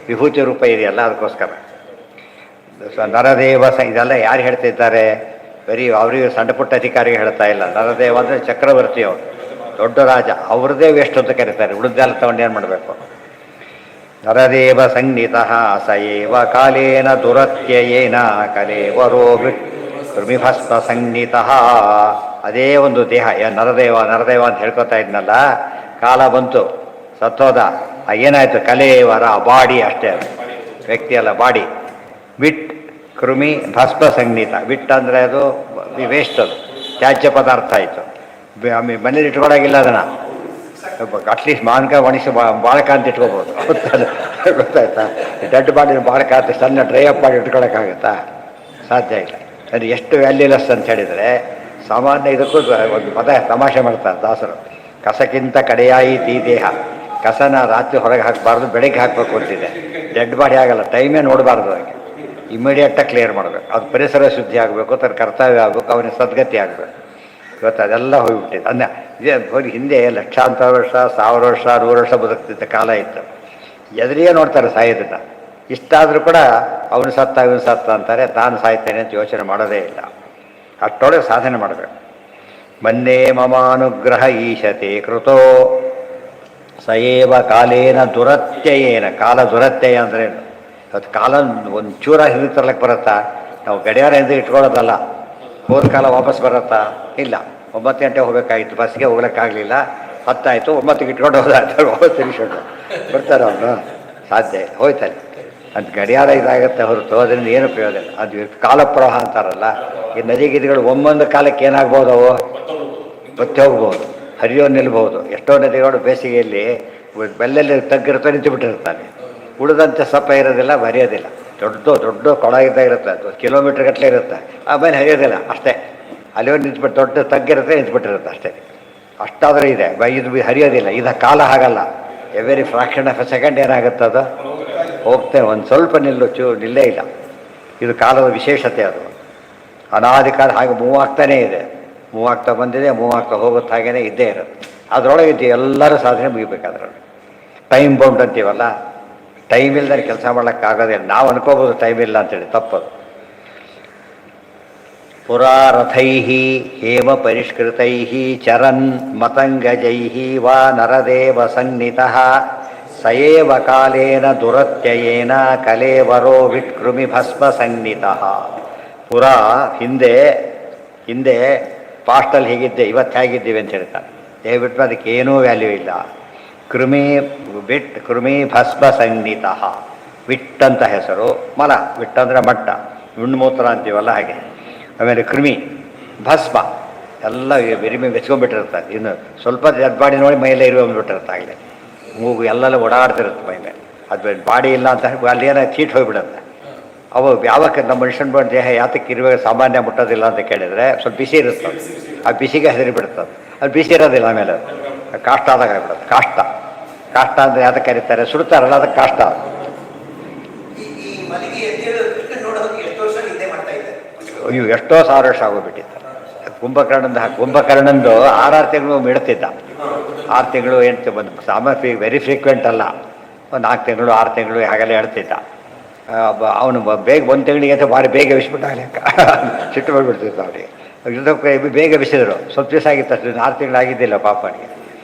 ವಿಭೂತಿ ರೂಪ ಇದೆಯಲ್ಲ, ಅದಕ್ಕೋಸ್ಕರ ನರದೇವ ಇದೆಲ್ಲ ಯಾರು ಹೇಳ್ತಿದ್ದಾರೆ? ಬರೀ ಅವರಿಗೆ ಸಣ್ಣ ಪುಟ್ಟ ಅಧಿಕಾರಿಗೆ ಹೇಳ್ತಾ ಇಲ್ಲ. ನರದೇವ ಅಂದರೆ ಚಕ್ರವರ್ತಿ, ಅವರು ದೊಡ್ಡ ರಾಜ, ಅವ್ರದ್ದೇ ವೇಸ್ಟ್ ಅಂತ ಕರೀತಾರೆ. ಉಳಿದೆಲ್ಲ ತಗೊಂಡು ಏನು ಮಾಡಬೇಕು? ನರದೇವ ಸಂಜ್ಞಿತಃ ಸಯೇವ ಕಾಲೇನ ದುರತ್ಯಯೇನ ಕಲೇವರೋ ಕೃಮಿಭಸ್ಮ ಸಂಜ್ಞಿತಃ. ಅದೇ ಒಂದು ದೇಹ ನರದೇವ ಅಂತ ಹೇಳ್ಕೊತಾ ಇದ್ನಲ್ಲ, ಕಾಲ ಬಂತು, ಸತ್ತೋದ. ಏನಾಯಿತು? ಕಲೇವರ ಬಾಡಿ ಅಷ್ಟೇ, ವ್ಯಕ್ತಿ ಅಲ್ಲ, ಬಾಡಿ. ವಿಟ್ ಕೃಮಿ ಭಸ್ಮ ಸಂಜ್ಞಿತ. ವಿಟ್ ಅಂದರೆ ಅದು ವೇಸ್ಟ್, ಅದು ತ್ಯಾಜ್ಯ ಪದಾರ್ಥ ಆಯಿತು. ಮನೇಲಿ ಇಟ್ಕೊಳಗಿಲ್ಲ ಅದನ್ನು. ಅಟ್ಲೀಸ್ಟ್ ಮಾವಿನಕಾಯಿ ಒಣಗಿಸಿ ಬಾಳಕ ಅಂತ ಇಟ್ಕೋಬೋದು, ಗೊತ್ತಾಯ್ತಾ? ಡೆಡ್ ಬಾಡಿ ಬಾಳಕ ಅಂತ ಸಣ್ಣ ಡ್ರೈ ಅಪ್ ಮಾಡಿ ಇಟ್ಕೊಳಕ್ಕಾಗುತ್ತಾ? ಸಾಧ್ಯ ಇಲ್ಲ. ಅದು ಎಷ್ಟು ವ್ಯಾಲ್ಯೂಲೆಸ್ ಅಂತ ಹೇಳಿದರೆ, ಸಾಮಾನ್ಯ ಇದಕ್ಕೂ ಒಂದು ಪದ ತಮಾಷೆ ಮಾಡ್ತಾರೆ ದಾಸರು. ಕಸಕ್ಕಿಂತ ಕಡೆಯಾಯಿತು ದೇಹ. ಕಸನ ರಾತ್ರಿ ಹೊರಗೆ ಹಾಕಬಾರ್ದು, ಬೆಳಗ್ಗೆ ಹಾಕಬೇಕು ಅಂತಿದೆ. ಡೆಡ್ ಬಾಡಿ ಆಗಲ್ಲ, ಟೈಮೇ ನೋಡಬಾರ್ದು. ಅದಕ್ಕೆ ಇಮಿಡಿಯೇಟಾಗಿ ಕ್ಲಿಯರ್ ಮಾಡಬೇಕು. ಅದು ಪರಿಸರ ಶುದ್ಧಿ ಆಗಬೇಕು, ತನ್ನ ಕರ್ತವ್ಯ ಆಗಬೇಕು, ಅವನಿಗೆ ಸದ್ಗತಿ ಆಗಬೇಕು. ಇವತ್ತು ಅದೆಲ್ಲ ಹೋಗಿಬಿಟ್ಟಿದೆ. ಇದೇ ಹೋಗಿ ಹಿಂದೆ ಲಕ್ಷಾಂತರ ವರ್ಷ, 1000 ವರ್ಷ, 100 ವರ್ಷ ಬದುಕ್ತಿದ್ದ ಕಾಲ ಇತ್ತು. ಎದುರಿಗೆ ನೋಡ್ತಾರೆ ಸಾಯೋದನ್ನು. ಇಷ್ಟಾದರೂ ಕೂಡ ಅವನು ಸತ್ತ ಇವನು ಸತ್ತ ಅಂತಾರೆ, ತಾನು ಸಾಯ್ತೇನೆ ಅಂತ ಯೋಚನೆ ಮಾಡೋದೇ ಇಲ್ಲ. ಅಷ್ಟೊಳಗೆ ಸಾಧನೆ ಮಾಡಬೇಕು. ಮನ್ನೇ ಮಮಾನುಗ್ರಹ ಈಶತೆ ಕೃತೋ ಸಯೇವ ಕಾಲೇನ ದುರತ್ಯಯೇನ. ಕಾಲ ದುರತ್ಯಯ ಅಂದರೆ ಅದು ಕಾಲ ಒಂದು ಚೂರ ಹಿಂದೆ ತರ್ಲಕ್ಕೆ ಬರುತ್ತಾ? ನಾವು ಗಡಿಯಾರ ಹಿಂದೆ ಇಟ್ಕೊಳ್ಳೋದಲ್ಲ. ಹೋದ ಕಾಲ ವಾಪಸ್ ಬರುತ್ತಾ? ಇಲ್ಲ. 9 ಗಂಟೆ ಹೋಗಬೇಕಾಗಿತ್ತು, ಬಸ್ಗೆ ಹೋಗ್ಲಿಕ್ಕಾಗಲಿಲ್ಲ, 10 ಆಯಿತು, 9ಕ್ಕೆ ಇಟ್ಕೊಂಡು ಹೋದ ತಿರ್ಸ್ಕೊಂಡು ಬರ್ತಾರೆ ಅವನು. ಸಾಧ್ಯ ಇಲ್ಲ, ಹೋಯ್ತಾನೆ. ಅದು ಗಡಿಯಾರ ಇದಾಗುತ್ತೆ ಹೊರತು ಅದರಿಂದ ಏನು ಉಪಯೋಗ ಇಲ್ಲ. ಅದು ಕಾಲ ಪ್ರವಾಹ ಅಂತಾರಲ್ಲ, ಈ ನದಿ ಗಿದಿಗಳು ಒಮ್ಮೊಂದು ಕಾಲಕ್ಕೆ ಏನಾಗ್ಬೋದು, ಅವು ಬತ್ತಿ ಹೋಗ್ಬೋದು, ಹರಿಯೋ ನಿಲ್ಬಹುದು. ಎಷ್ಟೋ ನದಿಗಳು ಬೇಸಿಗೆಯಲ್ಲಿ ಬೆಲ್ಲಲ್ಲಿ ತಗ್ಗಿರುತ್ತೋ ನಿಂತು ಬಿಟ್ಟಿರ್ತಾನೆ. ಉಳಿದಂತೆ ಸಪ್ಪ ಇರೋದಿಲ್ಲ, ಹರಿಯೋದಿಲ್ಲ. ದೊಡ್ಡ ಕೊಳ ಇರುತ್ತೆ, ಅದು ಕಿಲೋಮೀಟ್ರ್ ಗಟ್ಟಲೆ ಇರುತ್ತೆ, ಆಮೇಲೆ ಹರಿಯೋದಿಲ್ಲ ಅಷ್ಟೇ. ಅಲ್ಲಿ ನಿಂತ್ಬಿಟ್ಟು ದೊಡ್ಡ ತಗ್ಗಿರುತ್ತೆ, ನಿಂತ್ಬಿಟ್ಟಿರುತ್ತೆ ಅಷ್ಟೇ. ಅಷ್ಟಾದರೂ ಇದೆ, ಇದು ಹರಿಯೋದಿಲ್ಲ. ಇದು ಕಾಲ ಹಾಗಲ್ಲ. Every fraction of A second ಏನಾಗುತ್ತೆ, ಅದು ಹೋಗ್ತೇವೆ. ಒಂದು ಸ್ವಲ್ಪ ನಿಲ್ಲೇ ಇಲ್ಲ. ಇದು ಕಾಲದ ವಿಶೇಷತೆ. ಅದು ಅನಾದಿ ಕಾಲ ಹಾಗೆ ಮೂವ್ ಆಗ್ತಾನೇ ಇದೆ, ಮೂವ್ ಆಗ್ತಾ ಬಂದಿದೆ, ಮೂವ್ ಆಗ್ತಾ ಹೋಗುತ್ತೆ, ಹಾಗೇ ಇದ್ದೇ ಇರೋದು. ಅದರೊಳಗೆ ಎಲ್ಲರೂ ಸಾಧನೆ ಮುಗಿಬೇಕಾದ್ರಲ್ಲಿ. ಟೈಮ್ ಬೌಂಡ್ ಅಂತೀವಲ್ಲ, ಟೈಮ್ ಇಲ್ಲದೆ ಕೆಲಸ ಮಾಡೋಕ್ಕಾಗೋದಿಲ್ಲ. ನಾವು ಅನ್ಕೋಬೋದು ಟೈಮ್ ಇಲ್ಲ ಅಂತೇಳಿ, ತಪ್ಪದು. ಪುರಾರಥೈ ಹೇಮ ಪರಿಷ್ಕೃತೈ ಚರನ್ ಮತಂಗಜೈ ವಾ ನರದೇವ ಸನ್ನಿತಃ ಸಯೇವ ಕಾಲೇನ ದುರತ್ಯಯೇನ ಕಲೇವರೋ ವಿಟ್ಕೃಮಿ ಭಸ್ಮ ಸನ್ನಿತಃ. ಪುರಾ ಹಿಂದೆ ಪಾಸ್ಟಲ್ಲಿ ಹೀಗಿದ್ದೆ, ಇವತ್ತು ಹೇಗಿದ್ದೀವಿ ಅಂತ ಹೇಳ್ತಾರೆ. ದಯವಿಟ್ಟು ಅದಕ್ಕೆ ಏನೂ ವ್ಯಾಲ್ಯೂ ಇಲ್ಲ. ಕೃಮಿ ಭಸ್ಮ ಸಂಜ್ಞಿತಃ. ವಿಟ್ ಅಂತ ಹೆಸರು, ಮಲ. ವಿಟ್ ಅಂದರೆ ಮಟ್ಟ, ಉಣ್ಮೂತ್ರ ಅಂತೀವಲ್ಲ ಹಾಗೆ. ಆಮೇಲೆ ಕೃಮಿ ಭಸ್ಮ ಎಲ್ಲ ಬೆರಿಮೆ ಬೆಚ್ಕೊಂಡ್ಬಿಟ್ಟಿರ್ತಾರೆ. ಇನ್ನು ಸ್ವಲ್ಪ ಡೆಡ್ ಬಾಡಿ ನೋಡಿ ಮೈಯಲ್ಲೇ ಇರುವಂದ್ಬಿಟ್ಟಿರುತ್ತೆ. ಆಗಲೇ ಮೂಗು ಎಲ್ಲೆಲ್ಲ ಓಡಾಡ್ತಿರುತ್ತೆ ಮೈ ಮೇಲೆ. ಅದು ಬಾಡಿ ಇಲ್ಲ ಅಂತ ಅಲ್ಲಿ ಏನೋ ಚೀಟ್ ಹೋಗಿಬಿಡುತ್ತೆ. ಅವು ಯಾವಕ್ಕೆ ನಮ್ಮ ಮನುಷ್ಯನ ದೇಹ ಯಾತಕ್ಕೆ ಇರುವಾಗ ಸಾಮಾನ್ಯ ಮುಟ್ಟೋದಿಲ್ಲ ಅಂತ ಕೇಳಿದರೆ ಸ್ವಲ್ಪ ಬಿಸಿ ಇರುತ್ತೆ. ಆ ಬಿಸಿಗೆ ಹೆದರಿ ಬಿಡುತ್ತದೆ. ಅದು ಬಿಸಿ ಇರೋದಿಲ್ಲ. ಆಮೇಲೆ ಅದು ಕಾಷ್ಟ ಆದಾಗ ಆಗಿಬಿಡುತ್ತೆ. ಕಾಷ್ಟ ಕಾಷ್ಟ ಅಂದರೆ ಯಾತಕ್ಕೆ ಕರೀತಾರೆ, ಸುಡ್ತಾರಲ್ಲ ಅದಕ್ಕೆ ಕಾಷ್ಟ. ಅಯ್ಯೋ ಎಷ್ಟೋ ಸಾವಿರ ವರ್ಷ ಆಗೋಗ್ಬಿಟ್ಟಿತ್ತು. ಕುಂಭಕರ್ಣಂದು 6 ತಿಂಗಳು ಇಡ್ತಿದ್ದ. 6 ತಿಂಗಳು ಎಂಟು ಬಂದು ಸಾಮಾನ್ಯ ವೆರಿ ಫ್ರೀಕ್ವೆಂಟ್ ಅಲ್ಲ, ಒಂದು 4 ತಿಂಗಳು 6 ತಿಂಗಳು ಹಾಗೆಲ್ಲ ಹೇಳ್ತಿದ್ದ. ಅವನು ಬೇಗ 1 ತಿಂಗಳಿಗೆ ಅಂತ ಭಾರಿ ಬೇಗ ಎಬ್ಬಿಸ್ಬಿಟ್ಟ. ಲೆಕ್ಕ ಸಿಟ್ಟು ಬಂದುಬಿಡ್ತಿತ್ತು ಅವನಿಗೆ. ಇದಕ್ಕೆ ಬೇಗ ಎಬ್ಬಿಸಿದ್ರು. ಸ್ವಲ್ಪ ದಿವಸ ಆಗಿತ್ತು ಅಷ್ಟು, 6 ತಿಂಗಳು ಆಗಿದ್ದಿಲ್ಲ ಪಾಪನಿಗೆ.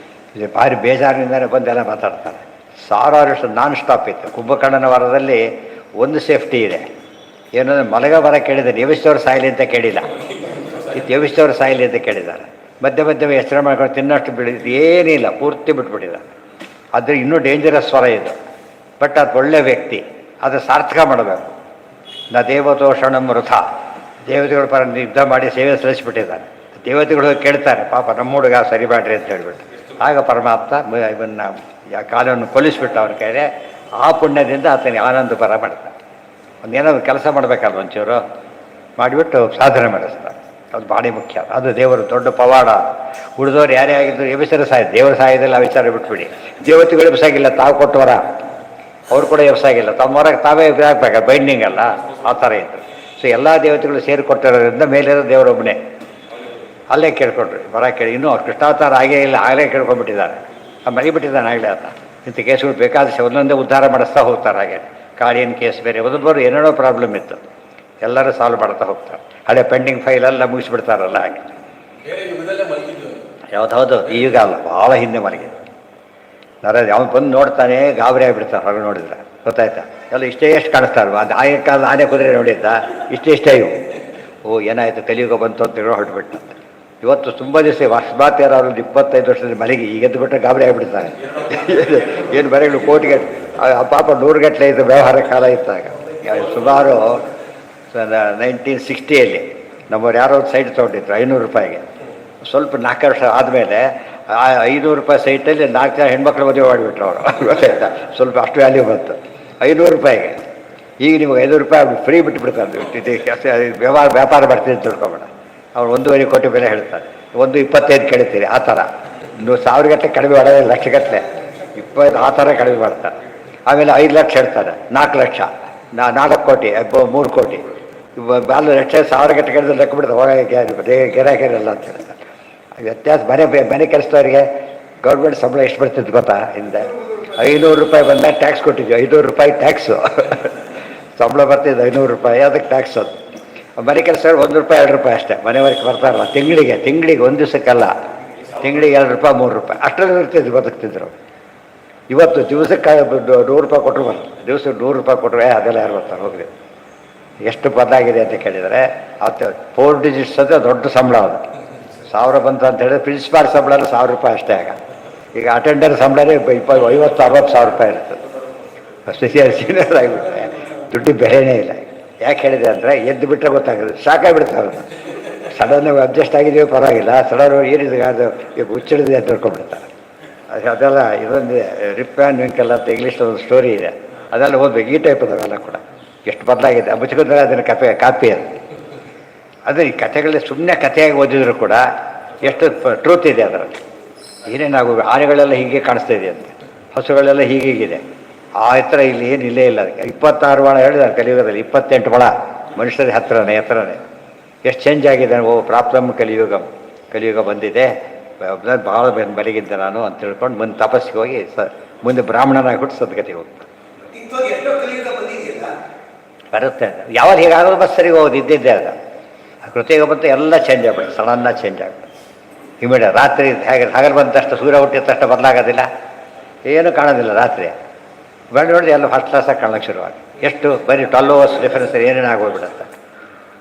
ಇದು ಭಾರಿ ಬೇಜಾರಿನಿಂದಲೇ ಬಂದೆಲ್ಲ ಮಾತಾಡ್ತಾರೆ. ಸಾವಿರಾರು ವರ್ಷ ನಾನ್ ಸ್ಟಾಪ್ ಇತ್ತು. ಕುಂಭಕರ್ಣನ ವಾರದಲ್ಲಿ ಒಂದು ಸೇಫ್ಟಿ ಇದೆ, ಏನಂದರೆ ಮಲಗ ಬರ ಕೇಳಿದ್ದಾರೆ. ದೇವಿಸ್ತವ್ರ ಸಾಯಿಲಿ ಅಂತ ಕೇಳಿಲ್ಲ, ಈ ದೇವಿಸ್ತವ್ರ ಸಾಯಿಲಿ ಅಂತ ಕೇಳಿದ್ದಾರೆ. ಮಧ್ಯೆ ಮಧ್ಯೆ ಎಚ್ಚರ ಮಾಡ್ಕೊಂಡು ತಿನ್ನಷ್ಟು ಬಿಡಿದ್ದು ಏನಿಲ್ಲ, ಪೂರ್ತಿ ಬಿಟ್ಬಿಟ್ಟಿದ್ದಾರೆ. ಆದರೆ ಇನ್ನೂ ಡೇಂಜರಸ್ ಸ್ವರ ಇದು. ಬಟ್ ಅದು ಒಳ್ಳೆ ವ್ಯಕ್ತಿ, ಅದು ಸಾರ್ಥಕ ಮಾಡಬೇಕು. ನ ದೇವತೋಷಣಂ ವೃಥ. ದೇವತೆಗಳ ಪರ ಯುದ್ಧ ಮಾಡಿ ಸೇವೆ ಸಲ್ಲಿಸಿಬಿಟ್ಟಿದ್ದಾರೆ. ದೇವತೆಗಳು ಕೇಳ್ತಾರೆ, ಪಾಪ ನಮ್ಮ ಹುಡುಗ ಸರಿ ಮಾಡ್ರಿ ಅಂತ ಹೇಳ್ಬಿಟ್ಟು. ಆಗ ಪರಮಾತ್ಮ ಇವನ್ನ ಕಾಲವನ್ನು ಕೊಲಿಸ್ಬಿಟ್ಟು ಅವ್ರ ಕೈಲೇ. ಆ ಪುಣ್ಯದಿಂದ ಆತನಿಗೆ ಆನಂದ ಪರ ಮಾಡ್ತಾನೆ. ಒಂದೇನಾದ್ರು ಕೆಲಸ ಮಾಡಬೇಕಲ್ಲ, ಒಂಚೂರು ಮಾಡಿಬಿಟ್ಟು ಸಾಧನೆ ಮಾಡಿಸ್ತಾರೆ. ಅದು ಭಾಳ ಮುಖ್ಯ. ಅದು ದೇವರು ದೊಡ್ಡ ಪವಾಡ. ಉಳಿದವ್ರು ಯಾರೇ ಆಗಿದ್ರು ಎಬ್ಬಿಸರು ಸಾಯಿತು, ದೇವರು ಸಾಯೋದಿಲ್ಲ ಆ ವಿಚಾರ ಬಿಟ್ಬಿಡಿ. ದೇವತೆಗಳು ಎಬ್ಸಾಗಿಲ್ಲ, ತಾವು ಕೊಟ್ಟವರ ಅವ್ರು ಕೂಡ ಎಬ್ಸಾಗಿಲ್ಲ, ತಮ್ಮ ಹೊರಗೆ ತಾವೇ ಹಾಕ್ಬೇಕು, ಬೈಂಡಿಂಗ್ ಅಲ್ಲ ಆ ಥರ ಇತ್ತು. ಸೊ ಎಲ್ಲ ದೇವತೆಗಳು ಸೇರಿ ಕೊಟ್ಟಿರೋದ್ರಿಂದ ಮೇಲಿರೋ ದೇವರೊಬ್ಬನೇ. ಅಲ್ಲೇ ಕೇಳ್ಕೊಂಡ್ರು ಬರ ಕೇಳಿ. ಇನ್ನೂ ಅವ್ರು ಕೃಷ್ಣಾವತಾರ ಆಗೇ ಇಲ್ಲ, ಆಗಲೇ ಕೇಳ್ಕೊಂಡ್ಬಿಟ್ಟಿದ್ದಾರೆ. ಮರಿಬಿಟ್ಟಿದ್ದಾನೆ ಆಗಲೇ ಆತ. ಇಂಥ ಕೇಸುಗಳು ಬೇಕಾದಷ್ಟು ಒಂದೊಂದೇ ಉದ್ಧಾರ ಮಾಡಿಸ್ತಾ ಹೋಗ್ತಾರೆ. ಹಾಗೆ ಕಾಡಿನ ಕೇಸ್ ಬೇರೆ ಒಂದೊಬ್ಬರು ಏನೇನೋ ಪ್ರಾಬ್ಲಮ್ ಇತ್ತು, ಎಲ್ಲರೂ ಸಾಲ್ವ್ ಮಾಡ್ತಾ ಹೋಗ್ತಾರೆ. ಹಳೆ ಪೆಂಡಿಂಗ್ ಫೈಲೆಲ್ಲ ಮುಗಿಸ್ಬಿಡ್ತಾರಲ್ಲ ಹಾಗೆ. ಹೌದು, ಈಗ ಅಲ್ಲ, ಭಾಳ ಹಿಂದೆ ಮಲಗಿದೆ. ಅವನು ಬಂದು ನೋಡ್ತಾನೆ, ಗಾಬರಿ ಆಗಿಬಿಡ್ತಾರೆ ಹೊರಗೆ ನೋಡಿದ್ರೆ. ಗೊತ್ತಾಯ್ತಾ? ಎಲ್ಲ ಇಷ್ಟೇ ಎಷ್ಟು ಕಾಣಿಸ್ತಾರಲ್ವ, ಅದು ಆಯ ಕಾಲ ಆನೆ ಕುದುರೆ ನೋಡಿದ್ದ, ಇಷ್ಟೇ ಇವು. ಓ ಏನಾಯಿತು, ಕಲಿಯುಗ ಬಂತು ಅಂತ ಹೇಳೋ ಹೊರಟುಬಿಟ್ಟು. ಇವತ್ತು ತುಂಬ ದಿವಸ ಅಕಸ್ಮಾತ್ ಅವ್ರಲ್ಲಿ 25 ವರ್ಷದ ಮಲಗಿ ಈಗ ಎದ್ದು ಬಿಟ್ಟರೆ ಗಾಬರಿ ಆಗಿಬಿಡ್ತಾನೆ. ಏನು ಮನೆಗಳು ಕೋಟಿಗೆ ಪಾಪ 100 ಗಟ್ಟಲೆ ಇದ್ದು ವ್ಯವಹಾರ ಕಾಲ ಇತ್ತಾಗ. ಸುಮಾರು 1960 ನಮ್ಮವ್ರು ಯಾರೋ ಒಂದು ಸೈಟ್ ತೊಗೊಂಡಿದ್ರು 500 ರೂಪಾಯಿಗೆ. ಸ್ವಲ್ಪ 4 ವರ್ಷ ಆದಮೇಲೆ ಆ 500 ರೂಪಾಯಿ ಸೈಟಲ್ಲಿ 4 ಜನ ಹೆಣ್ಮಕ್ಳು ಮದುವೆ ಮಾಡಿಬಿಟ್ರು ಅವರು. ಗೊತ್ತಾಯ್ತಾ? ಸ್ವಲ್ಪ ಅಷ್ಟು ವ್ಯಾಲ್ಯೂ ಬಂತು 500 ರೂಪಾಯಿಗೆ. ಈಗ ನಿಮಗೆ 500 ರೂಪಾಯಿ ಫ್ರೀ ಬಿಟ್ಟುಬಿಡ್ತಾರೆ. ವ್ಯಾಪಾರ ಮಾಡ್ತೀನಿ ಅಂತ ತಿಳ್ಕೊಬೇಡ. ಅವ್ರು 1.5 ಕೋಟಿ ಬೆಲೆ ಹೇಳ್ತಾರೆ, 1.25 ಕೇಳ್ತೀರಿ. ಆ ಥರ 1000 ಗಟ್ಟಲೆ ಕಡಿಮೆ ಮಾಡೋದೇ, ಲಕ್ಷಗಟ್ಟಲೆ 20 ಆ ಥರ ಕಡಿಮೆ ಮಾಡ್ತಾರೆ. ಆಮೇಲೆ 5 ಲಕ್ಷ ಹೇಳ್ತಾರೆ, 4 ಲಕ್ಷ, 4 ಕೋಟಿ, 3 ಕೋಟಿ. ಬಾಲು ಲಕ್ಷ 1000 ಗಟ್ಟಲೆ ಕೇಳಿದ್ರೆ ಲೆಕ್ಕ ಬಿಡ್ತಾರೆ. ಹೋಗಿ ಗಿರಾಕಿರಲ್ಲ ಅಂತ ಹೇಳ್ತಾರೆ. ವ್ಯತ್ಯಾಸ ಮನೆ ಕೆಲಸದವರಿಗೆ ಗೌರ್ಮೆಂಟ್ ಸಂಬಳ ಎಷ್ಟು ಬರ್ತಿದ್ದು ಗೊತ್ತಾ? ಹಿಂದೆ 500 ರೂಪಾಯಿ ಬಂದಾಗ ಟ್ಯಾಕ್ಸ್ ಕೊಟ್ಟಿದ್ವಿ. 500 ರೂಪಾಯಿ ಟ್ಯಾಕ್ಸು ಸಂಬಳ ಬರ್ತಿದ್ದು 500 ರೂಪಾಯಿ, ಅದಕ್ಕೆ ಟ್ಯಾಕ್ಸ್. ಅದು ಮನೆ ಕೆಲಸದವ್ರು 1 ರೂಪಾಯಿ 2 ರೂಪಾಯಿ ಅಷ್ಟೇ ಮನೆವರೆಗೆ ಬರ್ತಾರಲ್ಲ. ತಿಂಗಳಿಗೆ ಒಂದು ದಿವಸಕ್ಕಲ್ಲ, ತಿಂಗಳಿಗೆ 2 ರೂಪಾಯಿ 3 ರೂಪಾಯಿ ಅಷ್ಟರಲ್ಲಿ ಇರ್ತಿದ್ರು, ಬದುಕ್ತಿದ್ರು. ಇವತ್ತು ದಿವಸಕ್ಕೆ 100 ರೂಪಾಯಿ ಕೊಟ್ಟರು ಬರ್ತಾರೆ. ದಿವಸಕ್ಕೆ 100 ರೂಪಾಯಿ ಕೊಟ್ಟರೆ ಅದೆಲ್ಲ ಯಾರು ಬರ್ತಾರೆ? ಹೋಗ್ರಿ. ಎಷ್ಟು ಬದಲಾಗಿದೆ ಅಂತ ಕೇಳಿದರೆ, ಅದು 4 ಡಿಜಿಟ್ಸ್ ಅಂದರೆ ದೊಡ್ಡ ಸಂಬಳ. ಅದು 1000 ಬಂತು ಅಂತ ಹೇಳಿದ್ರೆ ಪ್ರಿನ್ಸಿಪಾಲ್ ಸಂಬಳ 1000 ರೂಪಾಯಿ ಅಷ್ಟೇ. ಈಗ ಅಟೆಂಡರ್ ಸಂಬಳನೇ 50-60 ಸಾವಿರ ರೂಪಾಯಿ ಇರ್ತದೆ. ಅಷ್ಟು ಸೀನಿಯರ್ ಆಗಿಬಿಟ್ರೆ ದುಡ್ಡು ಬೆಲೆನೇ ಇಲ್ಲ. ಯಾಕೆ ಹೇಳಿದೆ ಅಂದರೆ, ಎದ್ದು ಬಿಟ್ಟರೆ ಗೊತ್ತಾಗೋದು, ಸಾಕಾಗಿಬಿಡ್ತಾರೆ ಅವ್ರು. ಸಡನ್ ಅಡ್ಜಸ್ಟ್ ಆಗಿದ್ದೀವಿ ಪರವಾಗಿಲ್ಲ, ಸಡನ್ ಏನಿದೆ ಅದು ಈಗ ಹುಚ್ಚಿಡಿದೆ ಅಂತ ತಿಳ್ಕೊಂಡ್ಬಿಡ್ತಾರೆ. ಅದೆಲ್ಲ ಇದೊಂದಿದೆ, ರಿಪ್ ಆ್ಯಂಡ್ ವಿಂಕಲ್ ಅಂತ ಇಂಗ್ಲೀಷ್ ಒಂದು ಸ್ಟೋರಿ ಇದೆ, ಅದೆಲ್ಲ ಓದಬೇಕು. ಈ ಟೈಪ್ ಅವೆಲ್ಲ ಕೂಡ ಎಷ್ಟು ಬದಲಾಗಿದೆ. ಮುಚ್ಕೊಂಡ್ರೆ ಅದನ್ನು ಕಾಪಿ ಅದು. ಆದರೆ ಈ ಕಥೆಗಳಲ್ಲಿ ಸುಮ್ಮನೆ ಕಥೆಯಾಗಿ ಓದಿದ್ರು ಕೂಡ ಎಷ್ಟು ಟ್ರೂತ್ ಇದೆ ಅದರಲ್ಲಿ. ಏನೇನಾಗು ಆನೆಗಳೆಲ್ಲ ಹೀಗೆ ಕಾಣಿಸ್ತಾ ಇದೆ ಅಂತ, ಹಸುಗಳೆಲ್ಲ ಹೀಗೀಗಿದೆ. ಆ ಎತ್ತರ ಇಲ್ಲಿ ಏನು ಇಲ್ಲೇ ಇಲ್ಲ. ಅದಕ್ಕೆ 26 ಮೊಳ ಹೇಳಿದ್ದಾರೆ ಕಲಿಯುಗದಲ್ಲಿ, 28 ಮೊಳ ಮನುಷ್ಯರ ಹತ್ರನೇ ಎತ್ತರನೇ. ಎಷ್ಟು ಚೇಂಜ್ ಆಗಿದೆ. ಓ ಪ್ರಾಪ್ತಮ್ ಕಲಿಯುಗ ಬಂದಿದೆ, ಭಾಳ ಬಲಿಗಿದ್ದೆ ನಾನು ಅಂತ ತಿಳ್ಕೊಂಡು ಮುಂದೆ ತಪಸ್ಸಿಗೆ ಹೋಗಿ ಮುಂದೆ ಬ್ರಾಹ್ಮಣನಾಗಿ ಹುಟ್ಟು ಸದ್ಗತಿಗೆ ಹೋಗ್ತಾರೆ. ಬರುತ್ತೆ ಯಾವಾಗ ಹೀಗಾಗೋದು ಬಸ್ ಸರಿಗೆ ಹೋಗೋದು ಇದ್ದಿದ್ದೆ. ಅದು ಕೃತಿಗೆ ಬಂತು ಎಲ್ಲ ಚೇಂಜ್ ಆಗ್ಬಿಡುತ್ತೆ, ಸಡನ್ನ ಚೇಂಜ್ ಆಗ್ಬಿಡುತ್ತೆ ಇಮಿಡಿಯೇಟ್. ರಾತ್ರಿ ಹೇಗೆ ಹಗಲು ಬಂದ ತಕ್ಷಣ ಸೂರ್ಯ ಹುಟ್ಟಿದ ತಕ್ಷಣ ಬದಲಾಗೋದಿಲ್ಲ, ಏನೂ ಕಾಣೋದಿಲ್ಲ. ರಾತ್ರಿ ಬಂದು ನೋಡಿದ್ರೆ ಎಲ್ಲ ಫಸ್ಟ್ ಕ್ಲಾಸಾಗಿ ಕಾಣೋಕ್ಕೆ ಶುರುವಾಗಿ. ಎಷ್ಟು ಬರೀ 12 ಅವರ್ಸ್ ಡಿಫರೆನ್ಸ್ ಏನೇನು ಆಗೋಗ್ಬಿಡುತ್ತೆ.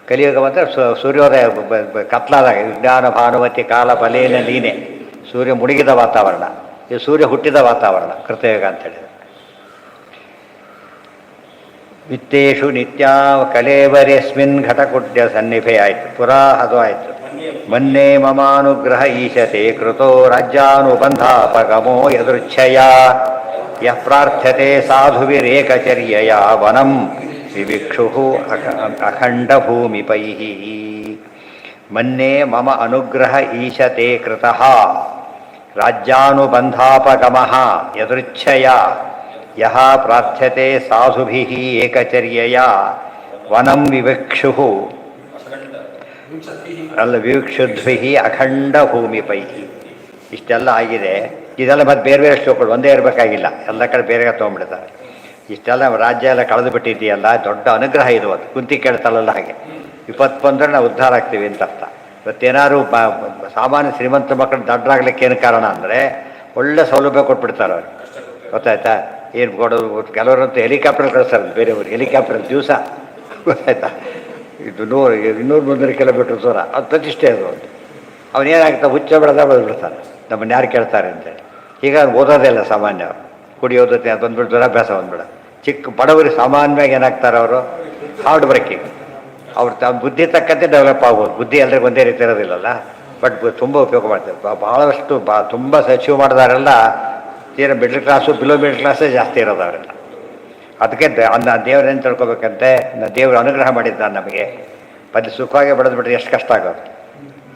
ಕಲಿಯುಗ ಬಂದರೆ ಸೂರ್ಯೋದಯ ಕತ್ಲಾದಾಗ ವಿಜ್ಞಾನ ಭಾನುಮತಿ ಕಾಲ ಬಲೇನ ನೀನೆ, ಸೂರ್ಯ ಮುಳುಗಿದ ವಾತಾವರಣ, ಇದು ಸೂರ್ಯ ಹುಟ್ಟಿದ ವಾತಾವರಣ ಕೃತಯುಗ ಅಂತೇಳಿದೆ. ವಿತ್ತೇಶು ನಿತ್ಯ ಕಲೇವರ್ಯಸ್ಮಿನ್ ಘಟಕುಡ್ಯ ಸನ್ನಿಭೆ ಆಯಿತು. ಪುರಾ ಅದು ಆಯಿತು. ಮೊನ್ನೆ ಮಮಾನುಗ್ರಹ ಈಶತೆ ಕೃತೋ ರಾಜ್ಯಾನುಬಂಧಾಪಗಮೋ ಯದೃಚ್ಛಯ. ಯಃ ಪ್ರಾರ್ಥ್ಯತೆ ಸಾಧುವಿರೇಕಚರ್ಯಯ ವನಂ ವಿವಿಕ್ಷು ಅಖಂಡಭೂಮಿಪೈ ಮನ್ಯೆ ಮಮ ಅನುಗ್ರಹ ಈಶತೆ ಕೃತಃ ರಾಜ್ಯಾನುಬಂಧಾಪಗಮಃ ಯದೃಚ್ಛಯ ಯಃ ಪ್ರಾರ್ಥ್ಯತೆ ಸಾಧುಭಿಃ ಏಕಚರ್ಯಯ ವನಂ ವಿವಿಕ್ಷು ವಿವಿಕ್ಷುದ್ಭಿಃ ಅಖಂಡ ಭೂಮಿಪೈ. ಇಷ್ಟೆಲ್ಲ ಆಗಿದೆ. ಇದೆಲ್ಲ ಮತ್ತೆ ಬೇರೆ ಬೇರೆ ಶ್ಲೋಕಗಳು ಒಂದೇ ಇರಬೇಕಾಗಿಲ್ಲ, ಎಲ್ಲ ಕಡೆ ಬೇರೆ ತೊಗೊಂಡ್ಬಿಡ್ತಾರೆ. ಇಷ್ಟೆಲ್ಲ ರಾಜ್ಯ ಎಲ್ಲ ಕಳೆದು ಬಿಟ್ಟಿದೆಯಲ್ಲ, ದೊಡ್ಡ ಅನುಗ್ರಹ ಇದು. ಅದು ಕುಂತಿ ಕೇಳ್ತಲ್ಲ ಹಾಗೆ ವಿಪತ್ತು ಬಂದರೆ ನಾವು ಉದ್ಧಾರ ಆಗ್ತೀವಿ ಅಂತ ಅರ್ಥ. ಇವತ್ತೇನಾದ್ರು ಸಾಮಾನ್ಯ ಶ್ರೀಮಂತ ಮಕ್ಕಳು ದಡ್ಡರಾಗ್ಲಿಕ್ಕೆ ಏನು ಕಾರಣ ಅಂದರೆ ಒಳ್ಳೆ ಸೌಲಭ್ಯ ಕೊಟ್ಬಿಡ್ತಾರೆ ಅವ್ರಿಗೆ. ಗೊತ್ತಾಯ್ತಾ? ಏನು ಕೊಡೋದು, ಕೆಲವರಂತೂ ಹೆಲಿಕಾಪ್ಟರ್ ಕಳಿಸ್ತಾರೆ ಬೇರೆಯವ್ರಿಗೆ, ಹೆಲಿಕಾಪ್ಟರ್ ದಿವಸ. ಗೊತ್ತಾಯ್ತಾ? ಇದು 200-300 ಕಿಲೋಮೀಟ್ರ್ ದೂರ, ಅದು ಪ್ರತಿಷ್ಠೆ ಅದು. ಅಂತ ಅವನೇನಾಗ್ತಾ ಹುಚ್ಚ ಬೆಳೆದ ಬೆಳೆದ್ಬಿಡ್ತಾನೆ, ನಮ್ಮನ್ನು ಯಾರು ಕೇಳ್ತಾರೆ ಅಂತೇಳಿ. ಈಗ ಓದೋದೇ ಇಲ್ಲ ಸಾಮಾನ್ಯ ಅವರು, ಕುಡಿಯೋದು ಬಂದ್ಬಿಟ್ಟು ದುರಾಭ್ಯಾಸ ಬಂದ್ಬಿಡ. ಚಿಕ್ಕ ಬಡವರಿಗೆ ಸಾಮಾನ್ಯವಾಗಿ ಏನಾಗ್ತಾರೆ ಅವರು, ಹಾರ್ಡ್ ವರ್ಕಿಂಗ್. ಅವ್ರು ಬುದ್ಧಿ ತಕ್ಕಂತೆ ಡೆವಲಪ್ ಆಗ್ಬೋದು. ಬುದ್ಧಿ ಎಲ್ಲರಿಗೂ ಒಂದೇ ರೀತಿ ಇರೋದಿಲ್ಲಲ್ಲ, ಬಟ್ ತುಂಬ ಉಪಯೋಗ ಮಾಡ್ತಾರೆ. ಭಾಳಷ್ಟು ತುಂಬ ಅಚೀವ್ ಮಾಡಿದಾರೆಲ್ಲ ತೀರ ಮಿಡ್ಲ್ ಕ್ಲಾಸು, ಬಿಲೋ ಮಿಡ್ಲ್ ಕ್ಲಾಸೇ ಜಾಸ್ತಿ ಇರೋದು ಅವರೆಲ್ಲ. ಅದಕ್ಕೆ ದೇವ್ರೇನು ತಿಳ್ಕೊಬೇಕಂತೆ, ದೇವರು ಅನುಗ್ರಹ ಮಾಡಿದ್ದಾನೆ ನಮಗೆ. ಬರೀ ಸುಖವಾಗಿ ಬೆಳೆದ್ಬಿಟ್ರೆ ಎಷ್ಟು ಕಷ್ಟ ಆಗೋದು.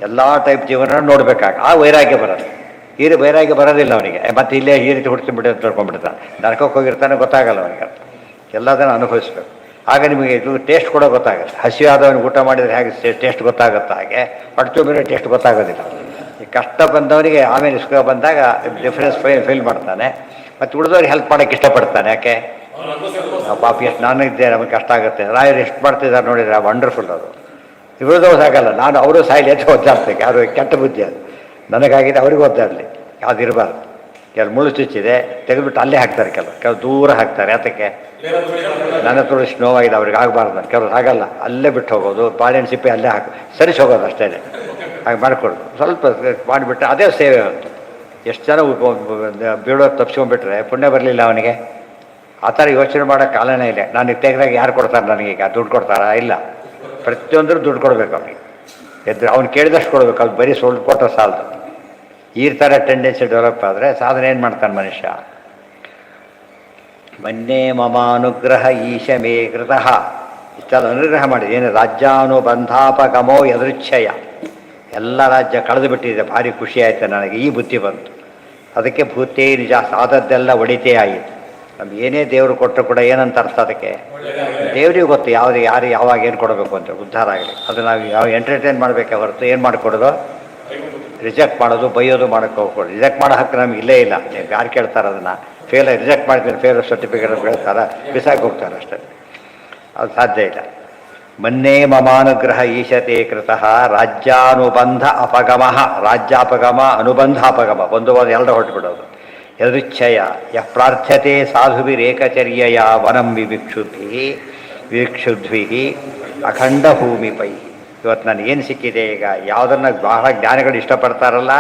ಎಲ್ಲ ಟೈಪ್ ಜೀವನ ನೋಡಬೇಕಾಗ ಆ ವೈರಾಗ್ಯ ಬರೋದು. ಈ ವೈರಾಗ್ಯ ಬರೋದಿಲ್ಲ ಅವನಿಗೆ. ಮತ್ತು ಇಲ್ಲೇ ಈ ರೀತಿ ಹುಡ್ತಿಬಿಟ್ಟು ಅಂತ ತಿಳ್ಕೊಂಡ್ಬಿಡ್ತಾನೆ. ನರಕಕ್ಕೆ ಹೋಗಿರ್ತಾನೆ, ಗೊತ್ತಾಗಲ್ಲ ಅವನಿಗೆ. ಎಲ್ಲದನ್ನು ಅನುಭವಿಸ್ಬೇಕು. ಆಗ ನಿಮಗೆ ಇದು ಟೇಸ್ಟ್ ಕೂಡ ಗೊತ್ತಾಗುತ್ತೆ. ಹಸಿವಾದವನಿಗೆ ಊಟ ಮಾಡಿದರೆ ಹೇಗೆ ಟೇಸ್ಟ್ ಗೊತ್ತಾಗುತ್ತೆ, ಹಾಗೆ ಹೊಟ್ಟೆ ಮೇಲೆ ಟೇಸ್ಟ್ ಗೊತ್ತಾಗೋದಿಲ್ಲ. ಈ ಕಷ್ಟ ಬಂದವನಿಗೆ ಆಮೇಲೆ ಸುಖ ಬಂದಾಗ ಡಿಫ್ರೆನ್ಸ್ ಫೀಲ್ ಮಾಡ್ತಾನೆ. ಮತ್ತು ಉಳಿದವ್ರಿಗೆ ಹೆಲ್ಪ್ ಮಾಡೋಕ್ಕೆ ಇಷ್ಟಪಡ್ತಾನೆ. ಯಾಕೆ? ಪಾಪ ಎಷ್ಟು ನಾನು ಇದ್ದೆ, ನಮಗೆ ಕಷ್ಟ ಆಗುತ್ತೆ. ರಾಯರು ಎಷ್ಟು ಮಾಡ್ತಿದ್ದಾರೆ ನೋಡಿದ್ರೆ, ವಂಡರ್ಫುಲ್ ಅದು. ಇವ್ರದವ್ರು ಸಾಗಲ್ಲ, ನಾನು ಅವರು ಸಾಯಿಲಿ ಅಂತ ಒದ್ದಾಡ್ಬೇಕು. ಯಾರು ಕೆಟ್ಟ ಬುದ್ಧಿ ಅದು. ನನಗಾಗಿದೆ, ಅವ್ರಿಗೆ ಒದ್ದಾಡಲಿ. ಅದು ಇರಬಾರ್ದು. ಕೆಲವು ಮುಳ್ಳು ಚುಚ್ಚಿದೆ ತೆಗೆದುಬಿಟ್ಟು ಅಲ್ಲೇ ಹಾಕ್ತಾರೆ, ಕೆಲವು ದೂರ ಹಾಕ್ತಾರೆ. ಅದಕ್ಕೆ ನನ್ನ ಹತ್ರ ಇಷ್ಟು ನೋವಾಗಿದೆ, ಅವ್ರಿಗೆ ಆಗಬಾರ್ದು. ಕೆಲವ್ರು ಆಗಲ್ಲ, ಅಲ್ಲೇ ಬಿಟ್ಟು ಹೋಗೋದು, ಬಾಳೆಹಣ್ಣು ಸಿಪ್ಪೆ ಅಲ್ಲೇ ಸರಿಸಿ ಹೋಗೋದು ಅಷ್ಟೇ. ಹಾಗೆ ಮಾಡಿಕೊಡೋದು ಸ್ವಲ್ಪ ಮಾಡಿಬಿಟ್ರೆ ಅದೇ ಸೇವೆ ಅಂತ. ಎಷ್ಟು ಜನ ಬೀಳೋದು ತಪ್ಪಿಸ್ಕೊಂಡ್ಬಿಟ್ರೆ ಪುಣ್ಯ ಬರಲಿಲ್ಲ ಅವನಿಗೆ. ಆ ಥರ ಯೋಚನೆ ಮಾಡೋ ಕಾಲನೇ ಇಲ್ಲ. ನಾನು ತೆಗೆದಾಗ ಯಾರು ಕೊಡ್ತಾರೆ ನನಗೀಗ? ದುಡ್ಡು ಕೊಡ್ತಾರಾ? ಇಲ್ಲ. ಪ್ರತಿಯೊಂದರೂ ದುಡ್ಡು ಕೊಡಬೇಕು ಅವನಿಗೆ. ಎದ್ದು ಅವ್ನು ಕೇಳಿದಷ್ಟು ಕೊಡಬೇಕು. ಅದು ಬರೀ ಸ್ವಲ್ಪ ಕೊಟ್ಟರೆ ಸಾಲದು. ಈ ಥರ ಟೆಂಡೆನ್ಸಿ ಡೆವಲಪ್ ಆದರೆ ಸಾಧನೆ ಏನು ಮಾಡ್ತಾನೆ ಮನುಷ್ಯ? ಮನ್ಯೆ ಮಮ ಅನುಗ್ರಹ ಈಶ ಮೇ ಕೃತಃ. ಇಷ್ಟೆಲ್ಲ ಅನುಗ್ರಹ ಮಾಡಿದೆ. ಏನು? ರಾಜ್ಯಾನುಬಂಧಾಪಗಮೋ ಯದೃಚ್ಛಯ. ಎಲ್ಲ ರಾಜ್ಯ ಕಳೆದು ಬಿಟ್ಟಿದೆ, ಭಾರಿ ಖುಷಿ ಆಯಿತು ನನಗೆ. ಈ ಬುದ್ಧಿ ಬಂತು. ಅದಕ್ಕೆ ಭೂತೇ ನಿಜ, ಆದದ್ದೆಲ್ಲ ಒಡಿತೇ ಆಯಿತು. ನಮ್ಗೆ ಏನೇ ದೇವರು ಕೊಟ್ಟರು ಕೂಡ ಏನಂತ ಅರ್ಥ ಅದಕ್ಕೆ? ದೇವರಿಗೆ ಗೊತ್ತು ಯಾವುದು ಯಾರು ಯಾವಾಗ ಏನು ಕೊಡಬೇಕು ಅಂತ ಉದ್ಧಾರ ಆಗಲಿ. ಅದು ನಾವು ಯಾವ ಎಂಟರ್ಟೈನ್ ಮಾಡಬೇಕೆ ಹೊರತು ಏನು ಮಾಡಿಕೊಡೋದು, ರಿಜೆಕ್ಟ್ ಮಾಡೋದು, ಬೈಯೋದು ಮಾಡೋಕ್ಕೆ ಹೋಗ್ಕೊಡು. ರಿಜೆಕ್ಟ್ ಮಾಡೋ ಹಕ್ಕು ನಮ್ಗೆ ಇಲ್ಲೇ ಇಲ್ಲ. ಯಾರು ಕೇಳ್ತಾರೆ ಅದನ್ನು? ರಿಜೆಕ್ಟ್ ಮಾಡ್ತೀನಿ, ಫೇಲ್ ಸರ್ಟಿಫಿಕೇಟ್ ಹೇಳ್ತಾರೆ, ಬಿಸಾಕಿ ಹೋಗ್ತಾರೆ ಅಷ್ಟೇ. ಅದು ಸಾಧ್ಯ ಇಲ್ಲ. ಮನ್ಯೆ ಮಮಾನುಗ್ರಹ ಈಶತೆ ಕೃತಃ ರಾಜ್ಯಾನುಬಂಧ ಅಪಗಮಃ. ರಾಜ್ಯಾಪಗಮ, ಅನುಬಂಧಾಪಗಮ, ಒಂದು ಎರಡು ಹೊರಟುಬಿಡೋದು. ಯದೃಚ್ಛಯ ಯಃ ಪ್ರಾರ್ಥ್ಯತೆ ಸಾಧುಭಿರೇಕಚರ್ಯಯ ವನಂ ವಿವಿಕ್ಷುದ್ಭಿಃ ಅಖಂಡ ಭೂಮಿಪೈ. ಇವತ್ತು ನನಗೇನು ಸಿಕ್ಕಿದೆ ಈಗ? ಯಾವುದನ್ನು ಬಹಳ ಜ್ಞಾನಿಗಳು ಇಷ್ಟಪಡ್ತಾರಲ್ಲ,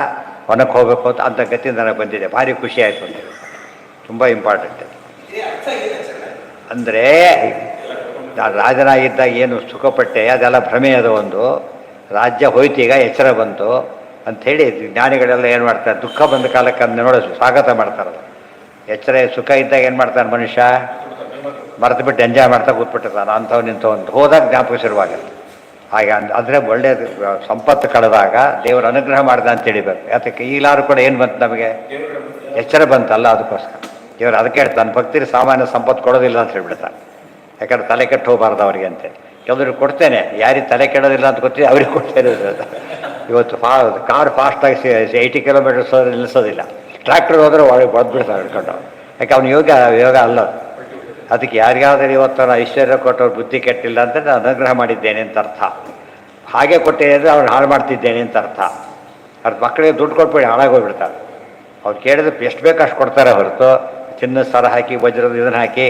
ವನಕ್ಕೆ ಹೋಗಬೇಕು ಅಂತ ಗತಿ ನನಗೆ ಬಂದಿದೆ. ಭಾರಿ ಖುಷಿ ಆಯಿತು ಅಂತ. ತುಂಬ ಇಂಪಾರ್ಟೆಂಟ್. ಅಂದರೆ ನಾನು ರಾಜನಾಗಿದ್ದಾಗ ಏನು ಸುಖಪಟ್ಟೆ ಅದೆಲ್ಲ ಭ್ರಮೆ. ಅದು ಒಂದು ರಾಜ್ಯ ಹೋಯ್ತು, ಈಗ ಎಚ್ಚರ ಬಂತು ಅಂಥೇಳಿ ಜ್ಞಾನಿಗಳೆಲ್ಲ ಏನು ಮಾಡ್ತಾರೆ? ದುಃಖ ಬಂದ ಕಾಲಕ್ಕೆ ಅದನ್ನ ನೋಡೋದು ಸ್ವಾಗತ ಮಾಡ್ತಾರೆ. ಎಚ್ಚರ ಸುಖ ಇದ್ದಾಗ ಏನು ಮಾಡ್ತಾನೆ ಮನುಷ್ಯ? ಮರೆತುಬಿಟ್ಟು ಎಂಜಾಯ್ ಮಾಡ್ತಾ ಕೂತ್ಬಿಟ್ಟಿರ್ತಾನೆ. ಅಂಥವ್ನು ನಿಂತವನು ಹೋದಾಗ ಜ್ಞಾಪಕ ಶುರುವಾಗುತ್ತೆ. ಹಾಗೆ ಅಂದರೆ ಒಳ್ಳೆಯದು. ಸಂಪತ್ತು ಕಳೆದಾಗ ದೇವರು ಅನುಗ್ರಹ ಮಾಡ್ದ ಅಂತ ತಿಳಿಬೇಕು. ಯಾತಕ್ಕೆ? ಈಗಲಾರು ಕೂಡ ಏನು ಬಂತು ನಮಗೆ? ಎಚ್ಚರ ಬಂತಲ್ಲ, ಅದಕ್ಕೋಸ್ಕರ ದೇವರು ಅದಕ್ಕೆ ಹೇಳ್ತಾನೆ, ಭಕ್ತಿಗೆ ಸಾಮಾನ್ಯ ಸಂಪತ್ತು ಕೊಡೋದಿಲ್ಲ ಅಂತ ಹೇಳ್ಬಿಡ್ತಾನೆ. ಯಾಕಂದ್ರೆ ತಲೆ ಕೆಟ್ಟು ಹೋಗಬಾರ್ದು ಅವ್ರಿಗೆ ಅಂತ. ಕೆಲವ್ರಿಗೆ ಕೊಡ್ತೇನೆ, ಯಾರಿಗೆ ತಲೆ ಕೆಡೋದಿಲ್ಲ ಅಂತ ಗೊತ್ತಿದೆ ಅವ್ರಿಗೆ ಕೊಡ್ತೇನೆ. ಇವತ್ತು ಕಾರ್ ಫಾಸ್ಟಾಗಿ 80 ಕಿಲೋಮೀಟರ್ಸ್ ನಿಲ್ಲಿಸೋದಿಲ್ಲ. ಟ್ರ್ಯಾಕ್ಟರ್ ಹೋದರೆ ಒಳಗೆ ಬಡ್ಬಿಡ್ತಾರೆ ಹಿಡ್ಕೊಂಡು. ಯಾಕೆ? ಅವ್ನು ಯೋಗ ಅಲ್ಲ. ಅದಕ್ಕೆ ಯಾರಿಗಾದ್ರೂ ಇವತ್ತು ಐಶ್ವರ್ಯ ಕೊಟ್ಟವ್ರು ಬುದ್ಧಿ ಕೆಟ್ಟಿಲ್ಲ ಅಂದರೆ ನಾನು ಅನುಗ್ರಹ ಮಾಡಿದ್ದೇನೆ ಅಂತ ಅರ್ಥ. ಹಾಗೆ ಕೊಟ್ಟೇನೆ ಅಂದರೆ ಅವ್ರು ಹಾಳು ಮಾಡ್ತಿದ್ದೇನೆ ಅಂತ ಅರ್ಥ. ಅವ್ರ ಮಕ್ಕಳಿಗೆ ದುಡ್ಡು ಕೊಟ್ಬಿಡಿ ಹಾಳಾಗೋಗ್ಬಿಡ್ತಾರೆ. ಅವ್ರು ಕೇಳಿದ್ರೆ ಎಷ್ಟು ಬೇಕು ಅಷ್ಟು ಕೊಡ್ತಾರೆ ಹೊರತು ಚಿನ್ನದ ಸರ ಹಾಕಿ ವಜ್ರದ ಇದನ್ನು ಹಾಕಿ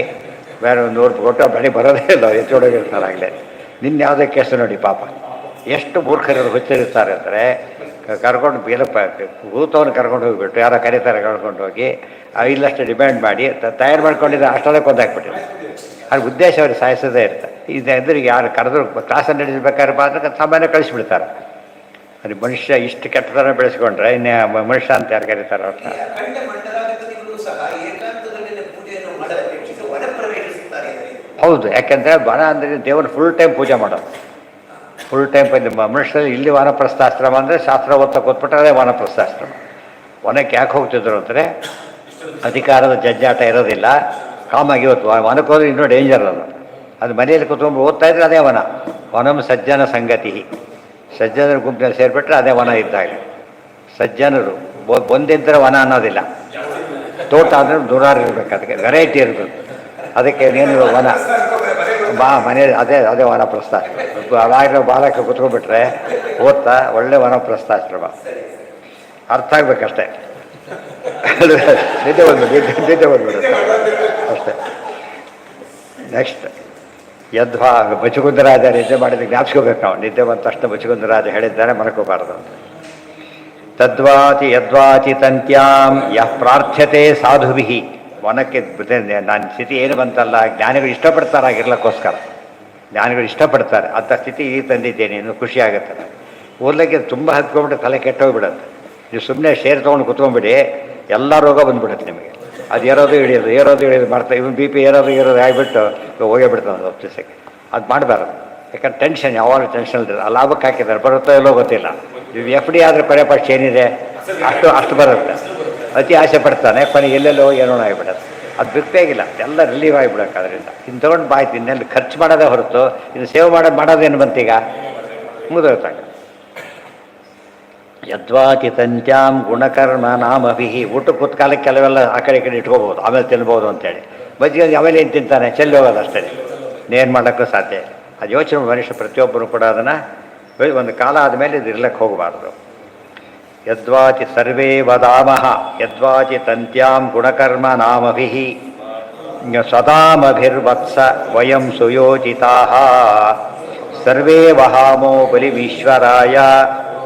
ಬೇರೆ 100 ಕೊಟ್ಟು ಬೆಳೆ ಬರೋದೇ ಇಲ್ಲ. ಹೆಚ್ಚೋಡೋಗಿರ್ತಾರೆ ಆಗಲೇ. ನಿನ್ನ ಯಾವುದೇ ಕೇಸು ನೋಡಿ ಪಾಪ ಎಷ್ಟು ಮೂರ್ಖರು ಹುಚ್ಚಿರ್ತಾರೆ ಅಂದರೆ, ಕರ್ಕೊಂಡು ಭೂತವನ್ನು ಕರ್ಕೊಂಡು ಹೋಗಿಬಿಟ್ಟು ಯಾರೋ ಕರೀತಾರೆ, ಕರ್ಕೊಂಡು ಹೋಗಿ ಇಲ್ಲಷ್ಟು ಡಿಮ್ಯಾಂಡ್ ಮಾಡಿ ತಯಾರು ಮಾಡ್ಕೊಂಡಿದ್ದ ಅಷ್ಟಲ್ಲೇ ಕೊಂದಾಕ್ಬಿಟ್ಟಿದೆ. ಅದ್ರ ಉದ್ದೇಶ ಅವ್ರಿಗೆ ಸಾಯಿಸೋದೇ ಇರ್ತಾರೆ. ಇದು ಎದುರಿಗೆ ಯಾರು ಕರೆದ್ರು ಕ್ಲಾಸನ್ನು ನಡೆಸಬೇಕಾದ್ರೆ ಮಾತ್ರ ಸಾಮಾನ್ಯ ಕಳಿಸ್ಬಿಡ್ತಾರೆ. ಅದು ಮನುಷ್ಯ ಇಷ್ಟು ಕೆಟ್ಟದನ್ನು ಬೆಳೆಸ್ಕೊಂಡ್ರೆ ಇನ್ನು ಮನುಷ್ಯ ಅಂತ ಯಾರು ಕರೀತಾರೆ ಅವ್ರನ್ನ? ಹೌದು, ಯಾಕೆಂದರೆ ವನ ಅಂದರೆ ದೇವರು ಫುಲ್ ಟೈಮ್ ಪೂಜೆ ಮಾಡೋದು. ಫುಲ್ ಟೈಮ್ ಮನುಷ್ಯರಲ್ಲಿ ಇಲ್ಲಿ ವಾನಪ್ರಸ್ಥಾಶ್ರಮ ಅಂದರೆ ಶಾಸ್ತ್ರ ಓದ್ತಾ ಕೂತ್ಬಿಟ್ರೆ ಅದೇ ವಾನಪ್ರಸ್ಥಾಶ್ರಮ. ವನಕ್ಕೆ ಯಾಕೆ ಹೋಗ್ತಿದ್ರು ಅಂದರೆ ಅಧಿಕಾರದ ಜಂಜಾಟ ಇರೋದಿಲ್ಲ, ಕಾಮಾಗಿ ಇವತ್ತು ವನಕ್ಕೆ ಹೋದ್ರೆ ಇನ್ನೂ ಡೇಂಜರ್ ಅದು ಮನೆಯಲ್ಲಿ ಕೂತ್ಕೊಂಡು ಓದ್ತಾ ಇದ್ರೆ ಅದೇ ವನ. ವನಂ ಸಜ್ಜನ ಸಂಗತಿ, ಸಜ್ಜನರ ಗುಂಪಿನಲ್ಲಿ ಸೇರಿಬಿಟ್ರೆ ಅದೇ ವನ ಇದ್ದಾಗ. ಸಜ್ಜನರು ಒಂದಿದ್ದರೆ ವನ ಅನ್ನೋದಿಲ್ಲ. ತೋಟ ಅಂದರೆ ನೂರಾರು ಇರಬೇಕು, ಅದಕ್ಕೆ ವೆರೈಟಿ ಇರಬೇಕು. ಅದಕ್ಕೆ ನೀನು ವನ ಮನೆ ಅದೇ ಅದೇ ವನಪ್ರಸ್ಥಾಶ್ರಮ. ಅದಾಗಿರೋ ಬಾಲಕ ಕುತ್ಕೊಂಡ್ಬಿಟ್ರೆ ಓದ್ತಾ ಒಳ್ಳೆ ವನಪ್ರಸ್ಥಾಶ್ರಮ. ಅರ್ಥ ಆಗ್ಬೇಕಷ್ಟೇ. ನಿದ್ದೆ ಬಂದ್ಬಿಡುತ್ತೆ ಅಷ್ಟೇ. ನೆಕ್ಸ್ಟ್ ಯದ್ವಾ ಬಚುಕುಂದರಾಜ ನಿದ್ದೆ ಮಾಡಿದ್ರೆ ಜ್ಞಾಪಿಸ್ಕೋಬೇಕು ನಾವು. ನಿದ್ದೆ ಬಂದ ತಕ್ಷಣ ಬಚುಕುಂದರಾಜ ಹೇಳಿದ್ದಾರೆ ಮನಕೋಬಾರದು ಅಂತ. ಯದ್ವಾಚಿ ತಂತ್ಯಾಂ ಯಃ ಪ್ರಾರ್ಥ್ಯತೆ ಸಾಧುಭಿ. ವನಕ್ಕೆ ನನ್ನ ಸ್ಥಿತಿ ಏನು ಬಂತಲ್ಲ, ಜ್ಞಾನಿಗಳು ಇಷ್ಟಪಡ್ತಾರಾಗಿರ್ಲಕ್ಕೋಸ್ಕರ, ಜ್ಞಾನಿಗಳು ಇಷ್ಟಪಡ್ತಾರೆ ಅಂಥ ಸ್ಥಿತಿ ಈಗ ತಂದಿದ್ದೇನೆ, ಇನ್ನು ಖುಷಿ ಆಗುತ್ತೆ. ಓದ್ಲಿಕ್ಕೆ ತುಂಬ ಹತ್ಕೊಂಡ್ಬಿಟ್ಟು ತಲೆ ಕೆಟ್ಟೋಗ್ಬಿಡುತ್ತೆ. ನೀವು ಸುಮ್ಮನೆ ಶೇರ್ ತೊಗೊಂಡು ಕುತ್ಕೊಂಡ್ಬಿಡಿ, ಎಲ್ಲ ರೋಗ ಬಂದುಬಿಡುತ್ತೆ ನಿಮಗೆ. ಅದು ಏರೋದು ಇಳಿಯೋದು ಮಾಡ್ತಾ ಇವನು ಬಿ ಪಿ ಏರೋದು ಆಗಿಬಿಟ್ಟು ಹೋಗೇ ಬಿಡ್ತಾನೆ ಒಂದು ದಿವಸಕ್ಕೆ. ಅದು ಮಾಡಬಾರ್ದು. ಯಾಕಂದ್ರೆ ಟೆನ್ಷನ್, ಯಾವಾಗ ಟೆನ್ಷನ್ ಇರ್ತದೆ. ಆ ಲಾಭಕ್ಕೆ ಹಾಕಿದ್ದಾರೆ, ಬರುತ್ತೋ ಎಲ್ಲೋ ಗೊತ್ತಿಲ್ಲ. ನೀವು ಎಫ್ ಡಿ ಆದರೆ ಕೊನೆ ಪಕ್ಷ ಏನಿದೆ ಅಷ್ಟು ಬರುತ್ತೆ. ಅತಿ ಆಸೆ ಪಡ್ತಾನೆ, ಕೊನೆಗೆ ಎಲ್ಲೆಲ್ಲೋ ಏನೋ ಆಗಿಬಿಡುತ್ತೆ. ಅದು ಬಿಡಬೇಕಿಲ್ಲ, ಎಲ್ಲ ರಿಲೀವ್ ಆಗಿಬಿಡೋಕೆ. ಅದರಿಂದ ಇನ್ನು ತೊಗೊಂಡು ಬಾಯ್ತು, ಇನ್ನೆಲ್ಲಿ ಖರ್ಚು ಮಾಡೋದೇ ಹೊರತು ಇನ್ನು ಸೇವ್ ಮಾಡೋದೇನು ಬಂತೀಗ, ಮುಗಿದೋಗ್ತಾಗ. ಯದ್ವಾಚಿ ತಂತ್ಯಾಂ ಗುಣಕರ್ಮ ನಾಮಭಿ. ಊಟ ಕೂತ್ಕಾಲಕ್ಕೆ ಕೆಲವೆಲ್ಲ ಆ ಕಡೆ ಈ ಕಡೆ ಇಟ್ಕೋಬೋದು, ಆಮೇಲೆ ತಿನ್ಬೋದು ಅಂತೇಳಿ. ಮಜ್ಜಿಗೆ ಆಮೇಲೆ ಏನು ತಿಂತಾನೆ, ಚೆಲ್ಲಿ ಹೋಗೋದು ಅಷ್ಟೇ. ನೇನು ಮಾಡೋಕ್ಕೂ ಸಾಧ್ಯ. ಅದು ಯೋಚನೆ ಮನುಷ್ಯ ಪ್ರತಿಯೊಬ್ಬರು ಕೂಡ ಅದನ್ನು ಒಂದು ಕಾಲ ಆದಮೇಲೆ ಇದು ಇರ್ಲಕ್ಕೆ ಹೋಗಬಾರ್ದು. ಯದ್ವಾಚಿ ಸರ್ವೇ ವದಾಮಹ ಯದ್ವಾಚಿ ತಂತ್ಯಾಂ ಗುಣಕರ್ಮ ನಾಮಭಿ ಸದಾಮಭಿರ್ವತ್ಸ ವಯಂ ಸುಯೋಜಿತಾಃ ಸರ್ವೇ ವಹಾಮೋ ಬಲಿಮೀಶ್ವರಾಯ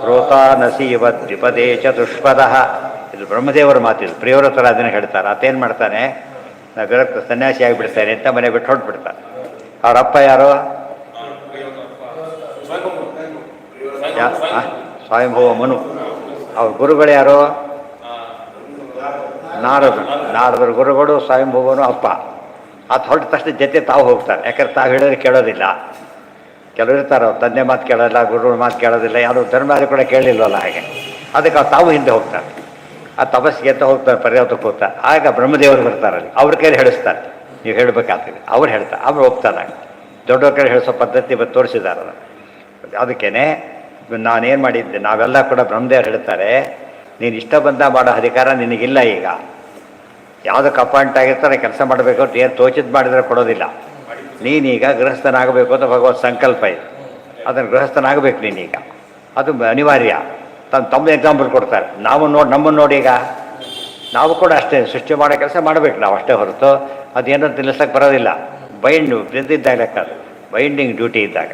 ರೋತಾನಸೀವ ದ್ವಿಪದೇ ಚತುಷ್ಪದಃ. ಇದು ಬ್ರಹ್ಮದೇವರ ಮಾತಿದು. ಪ್ರಿಯವ್ರತರ ಅದನ್ನು ಹೇಳ್ತಾರೆ. ಆತೇನು ಮಾಡ್ತಾನೆ, ನಾ ವಿರಕ್ತ ಸನ್ಯಾಸಿ ಆಗಿಬಿಡ್ತಾನೆ ಅಂತ ಮನೆ ಬಿಟ್ಟು ಹೊರಟ್ಬಿಡ್ತಾನೆ. ಅವರಪ್ಪ ಯಾರು? ಸ್ವಯಂಭವ ಮನು. ಅವ್ರ ಗುರುಗಳು ಯಾರು? ನಾರದರು ಗುರುಗಳು, ಸ್ವಯಂಭವನು ಅಪ್ಪ. ಅದು ಹೊರಟ ತಕ್ಷಣ ಜೊತೆ ತಾವು ಹೋಗ್ತಾರೆ. ಯಾಕಂದ್ರೆ ತಾವು ಹೇಳಿದ್ರೆ ಕೇಳೋದಿಲ್ಲ. ಕೆಲವರು ಇರ್ತಾರೆ, ಅವ್ರು ತಂದೆ ಮಾತು ಕೇಳೋಲ್ಲ, ಗುರುಗಳ ಮಾತು ಕೇಳೋದಿಲ್ಲ, ಯಾರು ಧರ್ಮಾದಿ ಕೂಡ ಕೇಳಲಿಲ್ವಲ್ಲ. ಹಾಗೆ ಅದಕ್ಕೆ ಅವ್ರು ತಾವು ಹಿಂದೆ ಹೋಗ್ತಾರೆ. ಆ ತಪಸ್ಸಿಗೆ ಅಂತ ಹೋಗ್ತಾರೆ, ಪರ್ಯಾವತಕ್ಕೆ ಹೋಗ್ತಾರೆ. ಆಗ ಬ್ರಹ್ಮದೇವರು ಬರ್ತಾರಲ್ಲಿ, ಅವ್ರ ಕೈಲಿ ಹೇಳಿಸ್ತಾರೆ, ನೀವು ಹೇಳಬೇಕಾಗ್ತದೆ. ಅವ್ರು ಹೇಳ್ತಾರೆ, ಅವ್ರು ಹೋಗ್ತಾರೆ. ದೊಡ್ಡವ್ರ ಕೈ ಹೇಳಿಸೋ ಪದ್ಧತಿ ತೋರಿಸಿದ್ದಾರೆ. ಅದಕ್ಕೇ ನಾನೇನು ಮಾಡಿದ್ದೆ, ನಾವೆಲ್ಲ ಕೂಡ ಬ್ರಹ್ಮದೇವರು ಹೇಳ್ತಾರೆ, ನೀನು ಇಷ್ಟ ಬಂದ ಮಾಡೋ ಅಧಿಕಾರ ನಿನಗಿಲ್ಲ. ಈಗ ಯಾವುದಕ್ಕೆ ಅಪಾಯಿಂಟ್ ಆಗಿರ್ತಾರೆ ಕೆಲಸ ಮಾಡಬೇಕು ಅಂತ ಏನು ತೋಚಿದ್ದು ಮಾಡಿದರೆ ಕೊಡೋದಿಲ್ಲ. ನೀನೀಗ ಗೃಹಸ್ಥನಾಗಬೇಕು ಅಂತ ಭಗವತ್ ಸಂಕಲ್ಪ ಇದೆ. ಅದನ್ನು ಗೃಹಸ್ಥನಾಗಬೇಕು ನೀನೀಗ, ಅದು ಅನಿವಾರ್ಯ. ತಮ್ಮ ಎಕ್ಸಾಂಪಲ್ ಕೊಡ್ತಾರೆ. ನಮ್ಮನ್ನು ನೋಡಿ ಈಗ ನಾವು ಕೂಡ ಅಷ್ಟೇ ಸೃಷ್ಟಿ ಮಾಡೋ ಕೆಲಸ ಮಾಡಬೇಕು ನಾವು ಅಷ್ಟೇ ಹೊರತು ಅದೇನೋ ತಿನ್ನಿಸಕ್ಕೆ ಬರೋದಿಲ್ಲ. ಇದ್ದಾಗ ಲೆಕ್ಕ, ಅದು ಬೈಂಡಿಂಗ್ ಡ್ಯೂಟಿ ಇದ್ದಾಗ.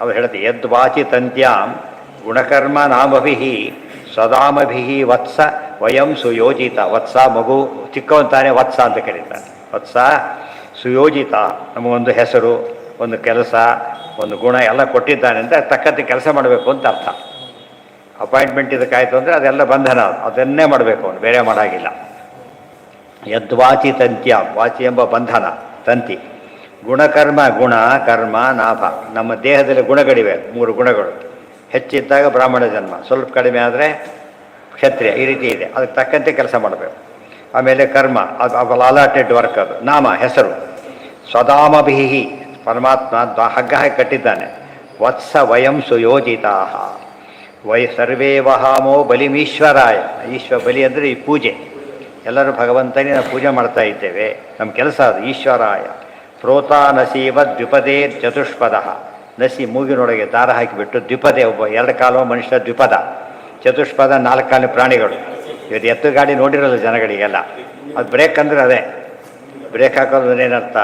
ಅವ್ರು ಹೇಳ್ತೀವಿ ಯದ್ವಾಚಿ ತಂತ್ಯಾಂ ಗುಣಕರ್ಮ ನಾಮಭಿ ಸದಾಮಭಿ ವತ್ಸ ವಯಂ ಸುಯೋಜಿತ. ವತ್ಸ ಮಗು, ಚಿಕ್ಕವಂತಾನೆ ವತ್ಸ ಅಂತ ಕರೀತಾರೆ. ವತ್ಸ ಸುಯೋಜಿತ, ನಮಗೊಂದು ಹೆಸರು, ಒಂದು ಕೆಲಸ, ಒಂದು ಗುಣ ಎಲ್ಲ ಕೊಟ್ಟಿದ್ದಾನೆ ಅಂತ ತಕ್ಕಂತೆ ಕೆಲಸ ಮಾಡಬೇಕು ಅಂತ ಅರ್ಥ. ಅಪಾಯಿಂಟ್ಮೆಂಟ್ ಇದಕ್ಕಾಯ್ತು ಅಂದರೆ ಅದೆಲ್ಲ ಬಂಧನ, ಅದನ್ನೇ ಮಾಡಬೇಕು, ಅವನು ಬೇರೆ ಮಾಡಾಗಿಲ್ಲ. ಯದ್ವಾಚಿ ತಂತ್ಯ, ವಾಚಿ ಎಂಬ ಬಂಧನ, ತಂತಿ. ಗುಣಕರ್ಮ, ಗುಣ ಕರ್ಮ ನಾಭ. ನಮ್ಮ ದೇಹದಲ್ಲಿ ಗುಣಗಳಿವೆ, 3 ಗುಣಗಳು. ಹೆಚ್ಚಿದ್ದಾಗ ಬ್ರಾಹ್ಮಣ ಜನ್ಮ, ಸ್ವಲ್ಪ ಕಡಿಮೆ ಆದರೆ ಕ್ಷತ್ರಿಯ, ಈ ರೀತಿ ಇದೆ. ಅದಕ್ಕೆ ತಕ್ಕಂತೆ ಕೆಲಸ ಮಾಡಬೇಕು. ಆಮೇಲೆ ಕರ್ಮ, ಅದು ಅಲಾಟೆಡ್ ವರ್ಕ್. ಅದು ನಾಮ, ಹೆಸರು. ಸ್ವದಾಮಭಿಹಿ, ಪರಮಾತ್ಮ ಹಗ್ಗ ಹಾಕಿ ಕಟ್ಟಿದ್ದಾನೆ. ವತ್ಸ ವಯಂ ಸುಯೋಜಿತಾ ಸರ್ವೇ ವಹಾಮೋ ಬಲಿಮೀಶ್ವರಾಯ. ಬಲಿ ಅಂದರೆ ಈ ಪೂಜೆ. ಎಲ್ಲರೂ ಭಗವಂತನೇ ನಾವು ಪೂಜೆ ಮಾಡ್ತಾ ಇದ್ದೇವೆ, ನಮ್ಮ ಕೆಲಸ ಅದು. ಈಶ್ವರಾಯ ಪ್ರೋತಾ ನಸೀವ ದ್ವಿಪದೇ ಚತುಷ್ಪದ. ನಸಿ, ಮೂಗಿನೊಳಗೆ ದಾರ ಹಾಕಿಬಿಟ್ಟು ದ್ವಿಪದೇ, ಒಬ್ಬ 2 ಕಾಲು ಮನುಷ್ಯ ದ್ವಿಪದ, ಚತುಷ್ಪದ 4 ಕಾಲು ಪ್ರಾಣಿಗಳು. ಇವತ್ತು ಎತ್ತು ಗಾಡಿ ನೋಡಿರಲ್ಲ ಜನಗಳಿಗೆಲ್ಲ. ಅದು ಬ್ರೇಕ್ ಅಂದರೆ ಅದೇ ಬ್ರೇಕ್ ಹಾಕೋದು. ಏನರ್ಥ,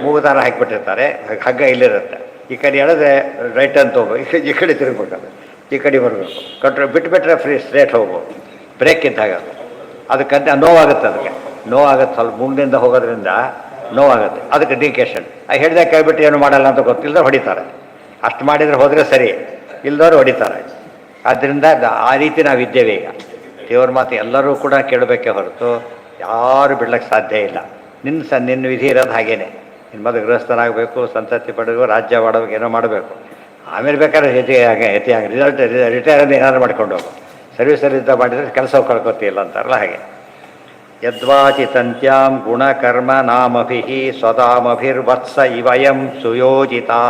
ಮೂಗು ದಾರ ಹಾಕಿಬಿಟ್ಟಿರ್ತಾರೆ, ಹಗ್ಗ ಇಲ್ಲಿರುತ್ತೆ. ಈ ಕಡೆ ಎಳೆದ್ರೆ ರೈಟ್ ಅಂತ ಹೋಗ್ಬೇಕು, ಈ ಕಡೆ ತಿರುಗಬೇಕು, ಈ ಕಡೆ ಬರಬೇಕು. ಬಿಟ್ಟುಬಿಟ್ರೆ ಸ್ಟ್ರೇಟ್ ಹೋಗ್ಬೋದು. ಬ್ರೇಕ್ ಇದ್ದಾಗ ಅದಕ್ಕಂತ ನೋವಾಗುತ್ತೆ. ಅದಕ್ಕೆ ನೋವಾಗುತ್ತೆ, ಸ್ವಲ್ಪ ಮುಂದಿನಿಂದ ಹೋಗೋದ್ರಿಂದ ನೋವಾಗುತ್ತೆ. ಅದಕ್ಕೆ ಡಿಕೇಶನ್. ಹೇಳಿದಾಗ ಕೈಬಿಟ್ಟು ಏನು ಮಾಡಲ್ಲ ಅಂತ ಗೊತ್ತಿಲ್ಲದ್ರೆ ಹೊಡಿತಾರೆ. ಅಷ್ಟು ಮಾಡಿದರೆ ಹೋದರೆ ಸರಿ, ಇಲ್ಲದವ್ರು ಹೊಡಿತಾರೆ. ಆದ್ದರಿಂದ ಆ ರೀತಿ ನಾವಿದ್ದೇವೆ ಈಗ. ದೇವ್ರ ಮಾತು ಎಲ್ಲರೂ ಕೂಡ ಕೇಳಬೇಕೇ ಹೊರತು ಯಾರು ಬಿಡ್ಲಿಕ್ಕೆ ಸಾಧ್ಯ ಇಲ್ಲ. ನಿನ್ನ ವಿಧಿ ಇರೋದು ಹಾಗೇನೆ. ಇನ್ನು ಮೊದಲು ಗೃಹಸ್ಥನಾಗಬೇಕು, ಸಂತತಿ ಪಡೆದು ರಾಜ್ಯ ಮಾಡಬೇಕು, ಏನೋ ಮಾಡಬೇಕು. ಆಮೇಲೆ ಬೇಕಾದ್ರೆ ಯತಿ ರಿಟೈರ್ ಏನಾದ್ರು ಮಾಡ್ಕೊಂಡು ಹೋಗು. ಸರ್ವಿಸಲ್ಲಿದ್ದ ಮಾಡಿದರೆ ಕೆಲಸ ಕಳ್ಕೊತಿಲ್ಲ ಅಂತಾರಲ್ಲ ಹಾಗೆ. ಯದ್ವಾಚಿತಂತ್ಯಾಂ ಗುಣಕರ್ಮ ನಾಮಭಿ ಸ್ವದಾಮಭಿರ್ವತ್ಸ ಇವಯಂ ಸುಯೋಜಿತಾ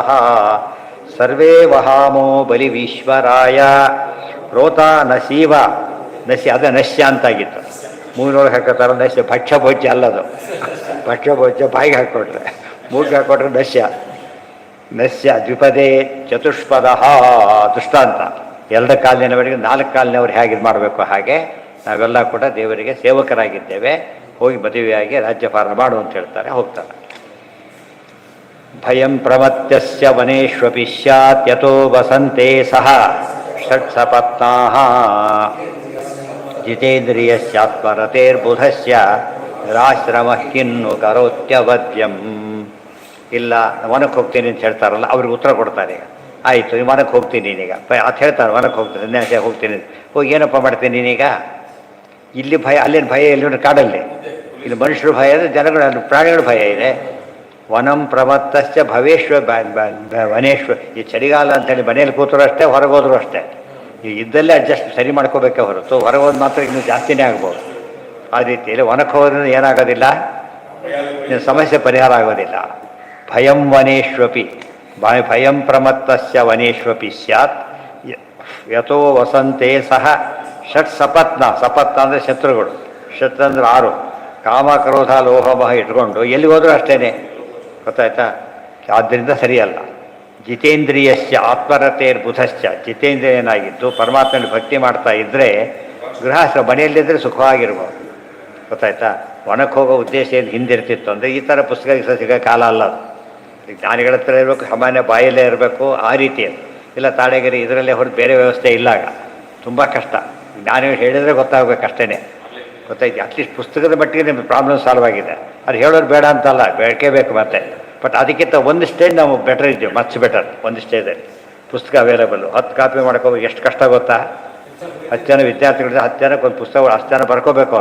ಸರ್ವೇ ವಹಾಮೋ ಬಲಿವೀಶ್ವರಾಯ ಪ್ರೋತ ನಶೀವ. ನಶಿ ಅದೇ ನಶ್ಯ ಅಂತಾಗಿತ್ತು. ಮೂಗಿನೊಳಗೆ ಹಾಕೋತಾರ ನಶ್ಯ. ಭಕ್ಷ್ಯ ಭೋಜ್ಯ ಅಲ್ಲದು. ಭಕ್ಷ್ಯ ಭೋಜ್ಯ ಬಾಯಿಗೆ ಹಾಕ್ಕೊಟ್ರೆ, ಮೂಗಿಗೆ ಹಾಕ್ಕೊಟ್ರೆ ನಶ್ಯ. ನಶ್ಯ ದ್ವಿಪದೇ ಚತುಷ್ಪದ ದೃಷ್ಟಾಂತ. 2 ಕಾಲಿನವರಿಗೆ 4 ಕಾಲಿನವ್ರು ಹೇಗೆ ಇದು ಮಾಡಬೇಕು ಹಾಗೆ ನಾವೆಲ್ಲ ಕೂಡ ದೇವರಿಗೆ ಸೇವಕರಾಗಿದ್ದೇವೆ. ಹೋಗಿ ಮದುವೆಯಾಗಿ ರಾಜ್ಯಭಾರ ಮಾಡು ಅಂತ ಹೇಳ್ತಾರೆ, ಹೋಗ್ತಾರೆ. ಭಯಂ ಪ್ರಮತ್ಯಸ್ಯ ವನೇಶ್ವಪಿ ಸ್ಯಾತ್ ಯತೋ ವಸಂತೆ ಸಹ ಷಟ್ಸಪತ್ನಾಃ ಜಿತೇಂದ್ರಿಯಸ್ಯಾತ್ಮರತೇರ್ಬುಧಸ್ಯ ನಿರಾಶ್ರಮಃ ಕಿನ್ನು ಕರೋತ್ಯವದ್ಯಂ. ಇಲ್ಲ ವನಕ್ಕೆ ಹೋಗ್ತೀನಿ ಅಂತ ಹೇಳ್ತಾರಲ್ಲ, ಅವ್ರಿಗೆ ಉತ್ತರ ಕೊಡ್ತಾರೆ. ಆಯಿತು, ನೀವು ವನಕ್ಕೆ ಹೋಗ್ತೀನಿ ನೀನೀಗ ಅಂತ ಹೇಳ್ತಾರೆ. ವನಕ್ಕೆ ಹೋಗ್ತೀನಿ, ಸನ್ಯಾಸಿ ಹೋಗ್ತೀನಿ. ಹೋಗಿ ಏನಪ್ಪ ಮಾಡ್ತೀನಿ ನೀನೀಗ? ಇಲ್ಲಿ ಭಯ, ಅಲ್ಲೇನು ಭಯ ಇಲ್ಲಿ ಕಾಡಲ್ಲಿ. ಇಲ್ಲಿ ಮನುಷ್ಯರು ಭಯ ಇದೆ, ಜನಗಳು ಪ್ರಾಣಿಗಳ ಭಯ ಇದೆ. ವನಂ ಪ್ರಮತ್ತಶ್ಚ ಭವೇಶ್ವ ವನೇಶ್ವ. ಈ ಚಳಿಗಾಲ ಅಂತೇಳಿ ಮನೇಲಿ ಕೂತರು ಅಷ್ಟೇ, ಹೊರಗೋದ್ರು ಅಷ್ಟೇ. ಈ ಇದ್ದಲ್ಲೇ ಅಡ್ಜಸ್ಟ್ ಸರಿ ಮಾಡ್ಕೋಬೇಕೇ ಹೊರತು ಹೊರಗೋದು ಮಾತ್ರ ಇನ್ನೂ ಜಾಸ್ತಿನೇ ಆಗ್ಬೋದು. ಆ ರೀತಿಯಲ್ಲಿ ವನಕ್ಕೆ ಹೋದ್ರಿಂದ ಏನಾಗೋದಿಲ್ಲ, ಸಮಸ್ಯೆ ಪರಿಹಾರ ಆಗೋದಿಲ್ಲ. ಭಯಂ ವನೇಶ್ವಪಿ ಭಯಂ ಪ್ರಮತ್ತಸ್ಯ ವನೇಶ್ವಪಿ ಸ್ಯಾತ್ ಯಥೋ ವಸಂತೆ ಸಹ ಷಟ್ ಸಪತ್ನ. ಸಪತ್ನ ಅಂದರೆ ಶತ್ರುಗಳು. ಶತ್ರು ಅಂದ್ರೆ 6. ಕಾಮ ಕ್ರೋಧ ಲೋಹಮಹ ಇಟ್ಕೊಂಡು ಎಲ್ಲಿ ಹೋದರೂ ಅಷ್ಟೇ, ಗೊತ್ತಾಯ್ತಾ? ಆದ್ದರಿಂದ ಸರಿಯಲ್ಲ. ಜಿತೇಂದ್ರಿಯಸ್ಯ ಆತ್ಮರತೇರ್ಬುಧಶ್ಚ. ಜಿತೇಂದ್ರಿಯನಾಗಿದ್ದು ಪರಮಾತ್ಮನಲ್ಲಿ ಭಕ್ತಿ ಮಾಡ್ತಾ ಇದ್ದರೆ ಗೃಹಸ್ಥ ಮನೆಯಲ್ಲಿದ್ದರೆ ಸುಖವಾಗಿರ್ಬೋದು, ಗೊತ್ತಾಯ್ತಾ? ಒಣಕ್ಕೆ ಹೋಗೋ ಉದ್ದೇಶ ಏನು ಹಿಂದಿರ್ತಿತ್ತು ಅಂದರೆ ಈ ಥರ ಪುಸ್ತಕ ಸಿಗೋ ಕಾಲ ಅಲ್ಲ ಅದು. ಜ್ಞಾನಿಗಳ ಹತ್ರ ಇರಬೇಕು, ಸಾಮಾನ್ಯ ಬಾಯಲ್ಲೇ ಇರಬೇಕು, ಆ ರೀತಿ. ಇಲ್ಲ ತಾಳೆಗಿರಿ ಇದರಲ್ಲೇ ಹೊರತು ಬೇರೆ ವ್ಯವಸ್ಥೆ ಇಲ್ಲಾಗ ತುಂಬ ಕಷ್ಟ. ಜ್ಞಾನಿಗಳು ಹೇಳಿದರೆ ಗೊತ್ತಾಗಬೇಕು ಅಷ್ಟೇ, ಗೊತ್ತಾಯ್ತು? ಅಟ್ಲೀಸ್ಟ್ ಪುಸ್ತಕದ ಮಟ್ಟಿಗೆ ನಿಮಗೆ ಪ್ರಾಬ್ಲಮ್ ಸಾಲ್ವ್ ಆಗಿದೆ. ಅದು ಹೇಳೋರು ಬೇಡ ಅಂತಲ್ಲ, ಬೇಕೇ ಮತ್ತೆ. ಬಟ್ ಅದಕ್ಕಿಂತ ಒಂದು ಸ್ಟೇಜ್ ನಾವು ಬೆಟರ್ ಇದ್ದೀವಿ, ಮಚ್ ಬೆಟರ್. ಒಂದು ಸ್ಟೇಜಲ್ಲಿ ಪುಸ್ತಕ ಅವೈಲೇಬಲ್ಲು. 10 ಕಾಪಿ ಮಾಡ್ಕೋಬೇಕು. ಎಷ್ಟು ಕಷ್ಟ ಗೊತ್ತಾ? 10 ಜನ ವಿದ್ಯಾರ್ಥಿಗಳಿಂದ 10 ಜನಕ್ಕೆ ಒಂದು ಪುಸ್ತಕ 10 ಜನ ಬರ್ಕೋಬೇಕು.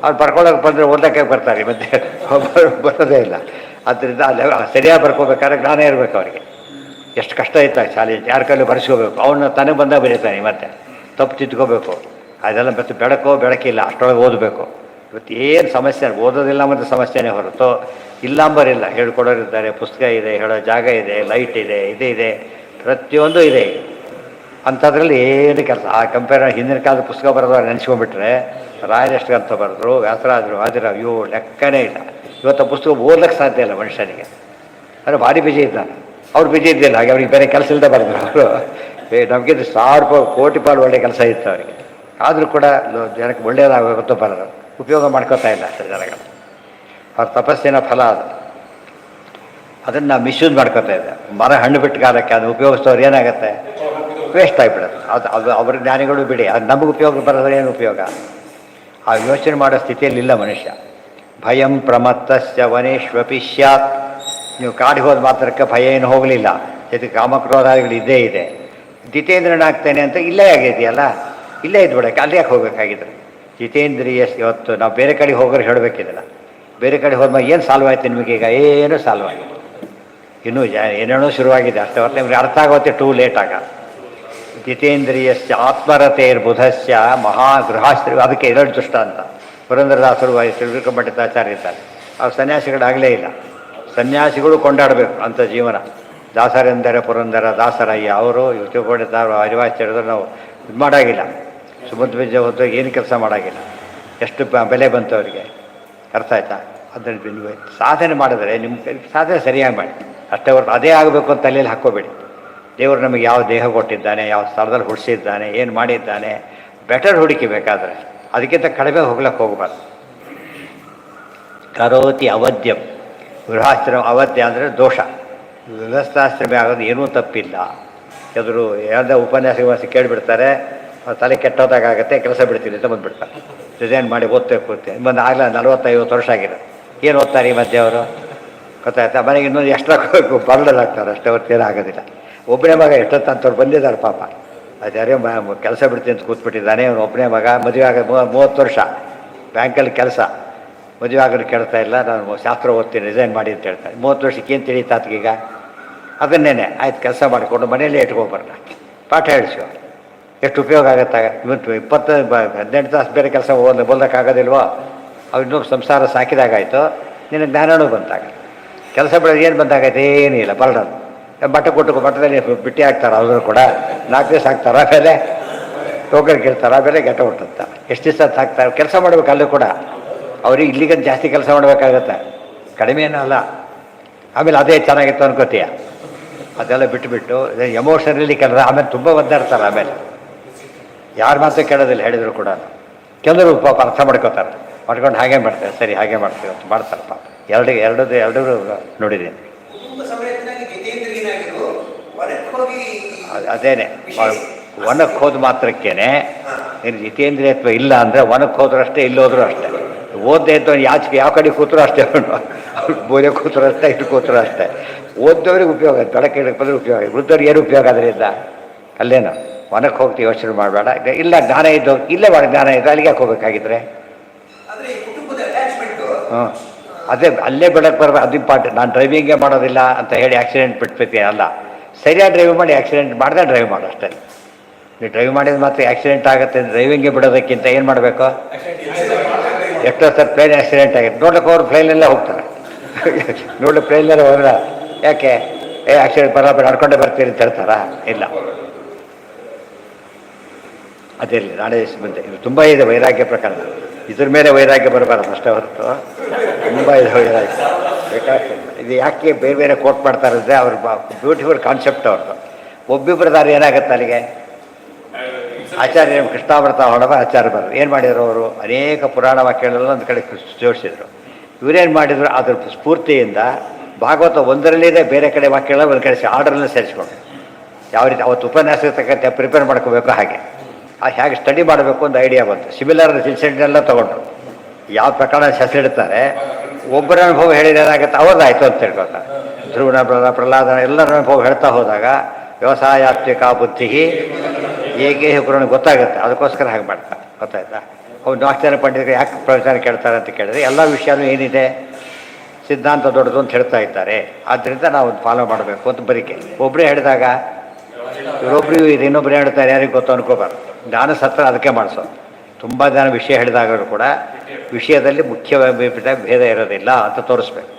ಅವ್ರು ಬರ್ಕೊಳ್ಳೋಕೆ ಬಂದರೆ ಓದಕ್ಕೆ ಬರ್ತಾರೆ, ಮತ್ತೆ ಬರೋದೇ ಇಲ್ಲ. ಆದ್ದರಿಂದ ಅಲ್ಲಿ ಸರಿಯಾಗಿ ಬರ್ಕೋಬೇಕಾದ್ರೆ ಜ್ಞಾನ ಇರಬೇಕು ಅವರಿಗೆ. ಎಷ್ಟು ಕಷ್ಟ ಇತ್ತು ಶಾಲೆ, ಯಾರ ಕೈಲಿ ಬರೆಸ್ಕೋಬೇಕು. ಅವನ್ನ ತಾನೇ ಬಂದಾಗ ಬರೀತಾನೆ, ಮತ್ತೆ ತಪ್ಪು ತಿದ್ಕೋಬೇಕು. ಅದೆಲ್ಲ ಮತ್ತೆ ಬೆಳಕಿಲ್ಲ, ಅಷ್ಟೊಳಗೆ ಓದಬೇಕು. ಇವತ್ತು ಏನು ಸಮಸ್ಯೆ, ಓದೋದಿಲ್ಲ ಮತ್ತು ಸಮಸ್ಯೆನೇ ಹೊರತು ಇಲ್ಲಾಂಬರಿಲ್ಲ. ಹೇಳ್ಕೊಡೋರಿದ್ದಾರೆ, ಪುಸ್ತಕ ಇದೆ, ಹೇಳೋ ಜಾಗ ಇದೆ, ಲೈಟ್ ಇದೆ, ಇದೆ, ಪ್ರತಿಯೊಂದು ಇದೆ. ಅಂಥದ್ರಲ್ಲಿ ಏನು ಕೆಲಸ. ಆ ಕಂಪೇರ್ ಹಿಂದಿನ ಕಾಲದ ಪುಸ್ತಕ ಬರೆದವ್ರು ನೆನೆಸ್ಕೊಂಡ್ಬಿಟ್ರೆ ರಾಯರೆಷ್ಟು ಅಂತ ಬರೆದ್ರು, ವ್ಯಾಸರಾಜರು, ಹಾಜರ, ಅಯ್ಯೋ ಲೆಕ್ಕನೇ ಇಲ್ಲ. ಇವತ್ತು ಪುಸ್ತಕ ಓದ್ಲಿಕ್ಕೆ ಸಾಧ್ಯ ಇಲ್ಲ ಮನುಷ್ಯನಿಗೆ. ಅಂದರೆ ಭಾರಿ ಬಿಜಿ ಇದ್ದಾನೆ. ಅವ್ರು ಬಿಜಿ ಇದ್ದಿಲ್ಲ, ಹಾಗೆ ಅವ್ರಿಗೆ ಬೇರೆ ಕೆಲಸ ಇಲ್ಲದೆ ಬರೆದ್ರು ಅವರು. ನಮಗಿಂತ 1000 ರೂಪಾಯಿ ಕೋಟಿ ಪಾಲು ಒಳ್ಳೆ ಕೆಲಸ ಇತ್ತು ಅವರಿಗೆ. ಆದರೂ ಕೂಡ ಜನಕ್ಕೆ ಒಳ್ಳೆಯದಾಗಬೇಕು ಬರೋದು, ಉಪಯೋಗ ಮಾಡ್ಕೋತಾ ಇಲ್ಲ ಅಷ್ಟು ಜನಗಳು. ಅವ್ರ ತಪಸ್ಸಿನ ಫಲ ಅದು. ಅದನ್ನು ನಾವು ಮಿಸ್ಯೂಸ್ ಮಾಡ್ಕೋತಾ ಇದ್ದೆ. ಮರ ಹಣ್ಣು ಬಿಟ್ಟು ಕಾಲಕ್ಕೆ ಅದು ಉಪಯೋಗಿಸೋರು ಏನಾಗುತ್ತೆ, ವೇಸ್ಟ್ ಆಗಿಬಿಡೋದು. ಅದು ಅವ್ರ ಜ್ಞಾನಿಗಳು ಬಿಡಿ, ಅದು ನಮಗೆ ಉಪಯೋಗ ಬರೋದ್ರೆ ಏನು ಉಪಯೋಗ? ಆ ಯೋಚನೆ ಮಾಡೋ ಸ್ಥಿತಿಯಲ್ಲಿ ಇಲ್ಲ ಮನುಷ್ಯ. ಭಯಂ ಪ್ರಮತ್ತಸ್ಯ ವನೇಶ್ವಪಿ ಸ್ಯಾತ್. ನೀವು ಕಾಡಿಗೆ ಹೋದ ಮಾತ್ರಕ್ಕೆ ಭಯ ಏನು ಹೋಗಲಿಲ್ಲ, ಜೊತೆಗೆ ಕಾಮಕ್ರೋಧಾದಿಗಳು ಇದ್ದೇ ಇದೆ. ಜಿತೇಂದ್ರನಾಗ್ತೇನೆ ಅಂತ ಇಲ್ಲೇ ಆಗಿದೆಯಲ್ಲ, ಇಲ್ಲೇ ಇದ್ಬಿಡಕ್ಕೆ, ಅಲ್ಲಿ ಯಾಕೆ ಹೋಗ್ಬೇಕಾಗಿದ್ರೆ? ಜಿತೇಂದ್ರಿಯ. ಇವತ್ತು ನಾವು ಬೇರೆ ಕಡೆ ಹೋಗೋರು ಹೇಳಬೇಕಿದಲ್ಲ, ಬೇರೆ ಕಡೆ ಹೋದ್ಮೇಲೆ ಏನು ಸಾಲ್ವ್ ಆಯ್ತು ನಿಮಗೀಗ? ಏನೂ ಸಾಲ್ವ್ ಆಗಿದೆ. ಇನ್ನೂ ಏನೇನೋ ಶುರುವಾಗಿದೆ ಅಷ್ಟೇ, ಹೊರತು ನಿಮಗೆ ಅರ್ಥ ಆಗುತ್ತೆ ಟೂ ಲೇಟ್ ಆಗ. ಜಿತೇಂದ್ರಿಯಸ್ಯ ಆತ್ಮರತೇರ್ಬುಧಸ್ಯ ಮಹಾಗೃಹಾಶ್ರೀ. ಅದಕ್ಕೆ 2 ದೃಷ್ಟಾಂತ. ಪುರಂದರದಾಸರು, ಶ್ರೀಕಂಠಾಚಾರ್ಯ ಇದ್ದಾರೆ. ಅವ್ರು ಸನ್ಯಾಸಿಗಳಾಗಲೇ ಇಲ್ಲ. ಸನ್ಯಾಸಿಗಳು ಕೊಂಡಾಡಬೇಕು ಅಂಥ ಜೀವನ. ದಾಸರೆಂದರೆ ಪುರಂದರ ದಾಸರಯ್ಯ ಅವರು ತಿಳ್ಕೊಂಡಿದ್ದಾರೆ. ಅರಿವಾಚಾರ್ಯರು ನಾವು ಇದು ಮಾಡೋಂಗಿಲ್ಲ. ಸುಮಂತ್ ಬೀಜ ಹೊತ್ತು ಏನು ಕೆಲಸ ಮಾಡೋಂಗಿಲ್ಲ. ಎಷ್ಟು ಬೆಲೆ ಬಂತು ಅವರಿಗೆ, ಅರ್ಥ ಆಯ್ತಾ? ಅದನ್ನು ನೀವು ಸಾಧನೆ ಮಾಡಿದ್ರೆ ನಿಮ್ಮ ಸಾಧನೆ ಸರಿಯಾಗಿ ಮಾಡಿ ಅಷ್ಟೇ ಹೊರತು ಅದೇ ಆಗಬೇಕು ಅಂತ ತಲೆಯಲ್ಲಿ ಹಾಕ್ಕೋಬೇಡಿ. ದೇವರು ನಮಗೆ ಯಾವ ದೇಹ ಕೊಟ್ಟಿದ್ದಾನೆ, ಯಾವ ಸ್ಥಳದಲ್ಲಿ ಹುಡಿಸಿದ್ದಾನೆ, ಏನು ಮಾಡಿದ್ದಾನೆ, ಬೆಟರ್ ಹುಡುಕಿಬೇಕಾದ್ರೆ ಅದಕ್ಕಿಂತ ಕಡಿಮೆ ಹೋಗ್ಲಿಕ್ಕೆ ಹೋಗಬಾರ್ದು. ಕರೋತಿ ಅವಧ್ಯಂ. ಗೃಹಾಶ್ರಮ ಅವಧ್ಯ ಅಂದರೆ ದೋಷ. ಗೃಹಸ್ಥಾಶ್ರಮ ಆಗೋದು ಏನೂ ತಪ್ಪಿಲ್ಲ. ಎದುರು ಯಾವುದೇ ಉಪನ್ಯಾಸ ಕೇಳಿಬಿಡ್ತಾರೆ, ತಲೆ ಕೆಟ್ಟೋದಾಗುತ್ತೆ, ಕೆಲಸ ಬಿಡ್ತೀನಿ ಅಂತ ಬಂದುಬಿಡ್ತಾರೆ. ರಿಸೈನ್ ಮಾಡಿ ಓದ್ತೇವೆ ಬಂದು ಆಗಲ್ಲ. 40-50 ವರ್ಷ ಆಗಿರೋದು. ಏನು ಓದ್ತಾರೆ ಈ ಮಧ್ಯೆ ಅವರು, ಗೊತ್ತಾಯ್ತಾ? ಮನೆಗೆ ಇನ್ನೊಂದು ಎಕ್ಸ್ಟ್ರಾ ಬರ್ಡಲಾಗ್ತಾರೆ ಅಷ್ಟೇ, ಹೊತ್ತೇನೂ ಆಗೋದಿಲ್ಲ. ಒಬ್ಬನೇ ಮಗ ಎಷ್ಟೊತ್ತಂತವ್ರು ಬಂದಿದ್ದಾರೆ ಪಾಪ. ಅದ್ಯಾರೇ ಕೆಲಸ ಬಿಡ್ತೀನಿ ಅಂತ ಕೂತ್ಬಿಟ್ಟಿದ್ದಾನೆ. ಅವನು ಒಬ್ಬನೇ ಮಗ, ಮದುವೆ ಆಗ 30 ವರ್ಷ, ಬ್ಯಾಂಕಲ್ಲಿ ಕೆಲಸ. ಮದುವೆ ಆಗೋದು ಕೇಳ್ತಾ ಇಲ್ಲ, ನಾನು ಶಾಸ್ತ್ರ ಓದ್ತೀನಿ ರಿಸೈನ್ ಮಾಡಿ ಅಂತ ಹೇಳ್ತಾರೆ. 30 ವರ್ಷಕ್ಕೆ ಏನು ತಿಳಿತಾತ್ಗೀಗ? ಅದನ್ನೇನೆ ಆಯ್ತು ಕೆಲಸ ಮಾಡಿಕೊಂಡು ಮನೆಯಲ್ಲೇ ಇಟ್ಕೊಬರಲ್ಲ, ಪಾಠ ಹೇಳಿಸು. ಎಷ್ಟು ಉಪಯೋಗ ಆಗುತ್ತೆ? ಇವತ್ತು 18 ತಾಸು ಬೇರೆ ಕೆಲಸ ಓದಕ್ಕಾಗೋದಿಲ್ವೋ? ಇನ್ನೂ ಸಂಸಾರ ಸಾಕಿದಾಗಾಯಿತು, ನಿನಗೆ ಜ್ಞಾನನೂ ಬಂದಾಗ. ಕೆಲಸ ಬಿಡೋದು ಏನು ಬಂದಾಗೈತೆ? ಏನೂ ಇಲ್ಲ, ಬರಡೋದು. ಬಟ್ಟೆ ಕೊಟ್ಟು ಬಟ್ಟದಲ್ಲಿ ಬಿಟ್ಟಿ ಹಾಕ್ತಾರೆ, ಅವರು ಕೂಡ 4 ದಿವಸ ಹಾಕ್ತಾರೆ, ಆಮೇಲೆ ಟೋಕನ್ ಕೇಳ್ತಾರೆ, ಆಮೇಲೆ ಗೆಟ್ಟ ಹುಟ್ಟುತ್ತ. ಎಷ್ಟು ದಿವಸ ಹಾಕ್ತಾರೆ? ಕೆಲಸ ಮಾಡ್ಬೇಕು ಅಲ್ಲೂ ಕೂಡ. ಅವ್ರಿಗೆ ಇಲ್ಲಿಗಂತ ಜಾಸ್ತಿ ಕೆಲಸ ಮಾಡಬೇಕಾಗತ್ತೆ, ಕಡಿಮೆ ಏನೂ ಅಲ್ಲ. ಆಮೇಲೆ ಅದೇ ಚೆನ್ನಾಗಿತ್ತು ಅನ್ಕೋತೀಯ, ಅದೆಲ್ಲ ಬಿಟ್ಟುಬಿಟ್ಟು ಎಮೋಷನಲಿ ಕೆಲಸ. ಆಮೇಲೆ ತುಂಬ ಒದ್ದಾಡ್ತಾರೆ, ಆಮೇಲೆ ಯಾರ ಮಾತು ಕೇಳೋದಿಲ್ಲ ಹೇಳಿದ್ರು ಕೂಡ. ಕೆಲವರು ಪಾಪ ಅರ್ಥ ಮಾಡ್ಕೋತಾರೆ, ಮಾಡ್ಕೊಂಡು ಹಾಗೆ ಮಾಡ್ತಾರೆ, ಸರಿ ಹಾಗೆ ಮಾಡ್ತೀವಿ ಅಂತ ಮಾಡ್ತಾರೆ ಪಾಪ. ಎರಡೂ ನೋಡಿದ್ದೀನಿ. ಅದೇನೆ ಒನಕ್ಕೆ ಹೋದ ಮಾತ್ರಕ್ಕೇನೆ ಏನು ಜಿತೇಂದ್ರಿಯತ್ವ ಇಲ್ಲ ಅಂದರೆ ಒನಕ್ಕೆ ಹೋದ್ರೂ ಅಷ್ಟೇ, ಇಲ್ಲೋದ್ರೂ ಅಷ್ಟೇ. ಓದ್ದೇ ಇದ್ದು ಯಾಚಿಗೆ ಯಾವ ಕಡೆ ಕೂತರು ಅಷ್ಟೇ, ಬೋಧೆ ಕೂತರು ಅಷ್ಟೇ, ಇಟ್ಟು ಕೂತರು ಅಷ್ಟೇ. ಓದ್ದವ್ರಿಗೆ ಉಪಯೋಗ, ತೊಡಕೆ ಬಂದರೆ ಉಪಯೋಗ, ವೃದ್ಧವ್ರಿಗೆ ಏನು ಉಪಯೋಗ ಅದರಿಂದ? ಅಲ್ಲೇನು ಒನಕ್ಕೆ ಹೋಗ್ತೀವಿ, ಯೋಚನೆ ಮಾಡಬೇಡ. ಇಲ್ಲ ಜ್ಞಾನ ಇದ್ದು ಇಲ್ಲೇ ಮಾಡಿ, ಜ್ಞಾನ ಇದ್ದು ಅಲ್ಲಿಗೆ ಯಾಕೆ ಹೋಗ್ಬೇಕಾಗಿದ್ರೆ? ಹ್ಞೂ ಅದೇ ಅಲ್ಲೇ ಬಿಡಕ್ಕೆ ಬರಬೇಕು, ಅದು ಇಂಪಾರ್ಟೆಂಟ್. ನಾನು ಡ್ರೈವಿಂಗೇ ಮಾಡೋದಿಲ್ಲ ಅಂತ ಹೇಳಿ ಆಕ್ಸಿಡೆಂಟ್ ಬಿಟ್ಬಿಡ್ತೀನಿ ಅಲ್ಲ, ಸರಿಯಾಗಿ ಡ್ರೈವ್ ಮಾಡಿ ಆಕ್ಸಿಡೆಂಟ್ ಮಾಡಿದೆ ಡ್ರೈವ್ ಮಾಡು ಅಷ್ಟೇ. ನೀವು ಡ್ರೈವ್ ಮಾಡಿದ ಮಾತ್ರ ಆಕ್ಸಿಡೆಂಟ್ ಆಗುತ್ತೆ, ಡ್ರೈವಿಂಗೇ ಬಿಡೋದಕ್ಕಿಂತ ಏನು ಮಾಡಬೇಕು? ಎಷ್ಟೋ ಸರ್ ಪ್ಲೇನ್ ಆಕ್ಸಿಡೆಂಟ್ ಆಗಿದೆ, ನೋಡ್ಲಿಕ್ಕೆ ಅವ್ರು ಪ್ಲೇನಲ್ಲೇ ಹೋಗ್ತಾರೆ. ನೋಡ್ಲಿಕ್ಕೆ ಪ್ಲೇನಲ್ಲೇ ಹೋದ್ರೆ ಯಾಕೆ ಆಕ್ಸಿಡೆಂಟ್ ಬರೋಬ್ಬರ ನಡ್ಕೊಂಡೇ ಬರ್ತೀರಿ ಅಂತ ಹೇಳ್ತಾರಾ? ಇಲ್ಲ, ಅದಿರಲಿ. ನಾಳೆ ಮುಂದೆ ಇದು ತುಂಬ ಇದೆ ವೈರಾಗ್ಯ ಪ್ರಕರಣ. ಇದ್ರ ಮೇಲೆ ವೈರಾಗ್ಯ ಬರಬಾರ್ದು ಅಷ್ಟೇ ಹೊರತು ತುಂಬ ಇದೆ ವೈರಾಗ್ಯ ಬೇಕಾಗ್ತದೆ. ಇದು ಯಾಕೆ ಬೇರೆ ಬೇರೆ ಕೋಟ್ ಮಾಡ್ತಾರೆ ಅಂದರೆ ಅವ್ರ ಬ್ಯೂಟಿಫುಲ್ ಕಾನ್ಸೆಪ್ಟ್ ಅವ್ರದ್ದು. ಒಬ್ಬಿಬ್ಬರ ದಾರಿ ಏನಾಗುತ್ತೆ ಅಲ್ಲಿಗೆ? ಆಚಾರ್ಯ ಕೃಷ್ಣಾಮೃತ ಹೊಡವ ಆಚಾರ್ಯ ಬರೋದು ಏನು ಮಾಡಿದರು ಅವರು? ಅನೇಕ ಪುರಾಣ ವಾಕ್ಯಗಳೆಲ್ಲ ಒಂದು ಕಡೆ ಜೋಡಿಸಿದ್ರು. ಇವರೇನು ಮಾಡಿದರು? ಅದ್ರ ಸ್ಫೂರ್ತಿಯಿಂದ ಭಾಗವತ ಒಂದರಲ್ಲಿದೆ, ಬೇರೆ ಕಡೆ ವಾಕ್ಯಗಳ ಒಂದು ಕಡೆ ಆರ್ಡರ್ನ ಸೇರಿಸ್ಕೊಂಡು ಯಾವ ರೀತಿ ಅವತ್ತು ಉಪನ್ಯಾಸ ತಕ್ಕಂತೆ ಪ್ರಿಪೇರ್ ಮಾಡ್ಕೋಬೇಕು, ಹಾಗೆ ಹೇಗೆ ಸ್ಟಡಿ ಮಾಡಬೇಕು ಒಂದು ಐಡಿಯಾ ಬಂತು. ಸಿಮಿಲರ್ ಇನ್ಸಿಡೆಂಟ್ನೆಲ್ಲ ತೊಗೊಂಡ್ರು. ಯಾವ ಪ್ರಕರಣ ಹೆಸರಿಡ್ತಾರೆ, ಒಬ್ಬರ ಅನುಭವ ಹೇಳಿದ್ರೆ ಏನಾಗುತ್ತೆ, ಅವ್ರದ್ದಾಯ್ತು ಅಂತ ತಿಳ್ಕೊತಾರೆ. ಧ್ರುವನ ಪ್ರಹ್ಲಾದನ ಎಲ್ಲರ ಅನುಭವ ಹೇಳ್ತಾ ಹೋದಾಗ ವ್ಯವಸಾಯಾತ್ಮಿಕ ಬುದ್ಧಿ ಹೇಗೆ ಗುರುನಿಗೆ ಗೊತ್ತಾಗುತ್ತೆ. ಅದಕ್ಕೋಸ್ಕರ ಹಾಗೆ ಮಾಡ್ತಾರೆ, ಗೊತ್ತಾಯ್ತಾ? ಅವ್ರು 4 ಜನ ಪಂಡಿತರು ಯಾಕೆ ಪ್ರವಚನ ಕೇಳ್ತಾರೆ ಅಂತ ಕೇಳಿದ್ರೆ ಎಲ್ಲ ವಿಷಯನೂ ಏನಿದೆ, ಸಿದ್ಧಾಂತ ದೊಡ್ಡದು ಅಂತ ಹೇಳ್ತಾ ಇದ್ದಾರೆ. ಆದ್ದರಿಂದ ನಾವು ಫಾಲೋ ಮಾಡಬೇಕು ಅಂತ ಬರಿಕೆ. ಒಬ್ಬರೇ ಹೇಳಿದಾಗ ಇವರೊಬ್ಬರು ಇದು ಇನ್ನೊಬ್ಬರೇ ಹೇಳ್ತಾರೆ, ಯಾರಿಗೆ ಗೊತ್ತು ಅನ್ಕೋಬಾರ್ದು. ಜ್ಞಾನ ಸತ್ರ ಅದಕ್ಕೆ ಮಾಡಿಸೋದು. ತುಂಬ ಜನ ವಿಷಯ ಹೇಳಿದಾಗಲೂ ಕೂಡ ವಿಷಯದಲ್ಲಿ ಮುಖ್ಯ ಭೇದ ಇರೋದಿಲ್ಲ ಅಂತ ತೋರಿಸ್ಬೇಕು.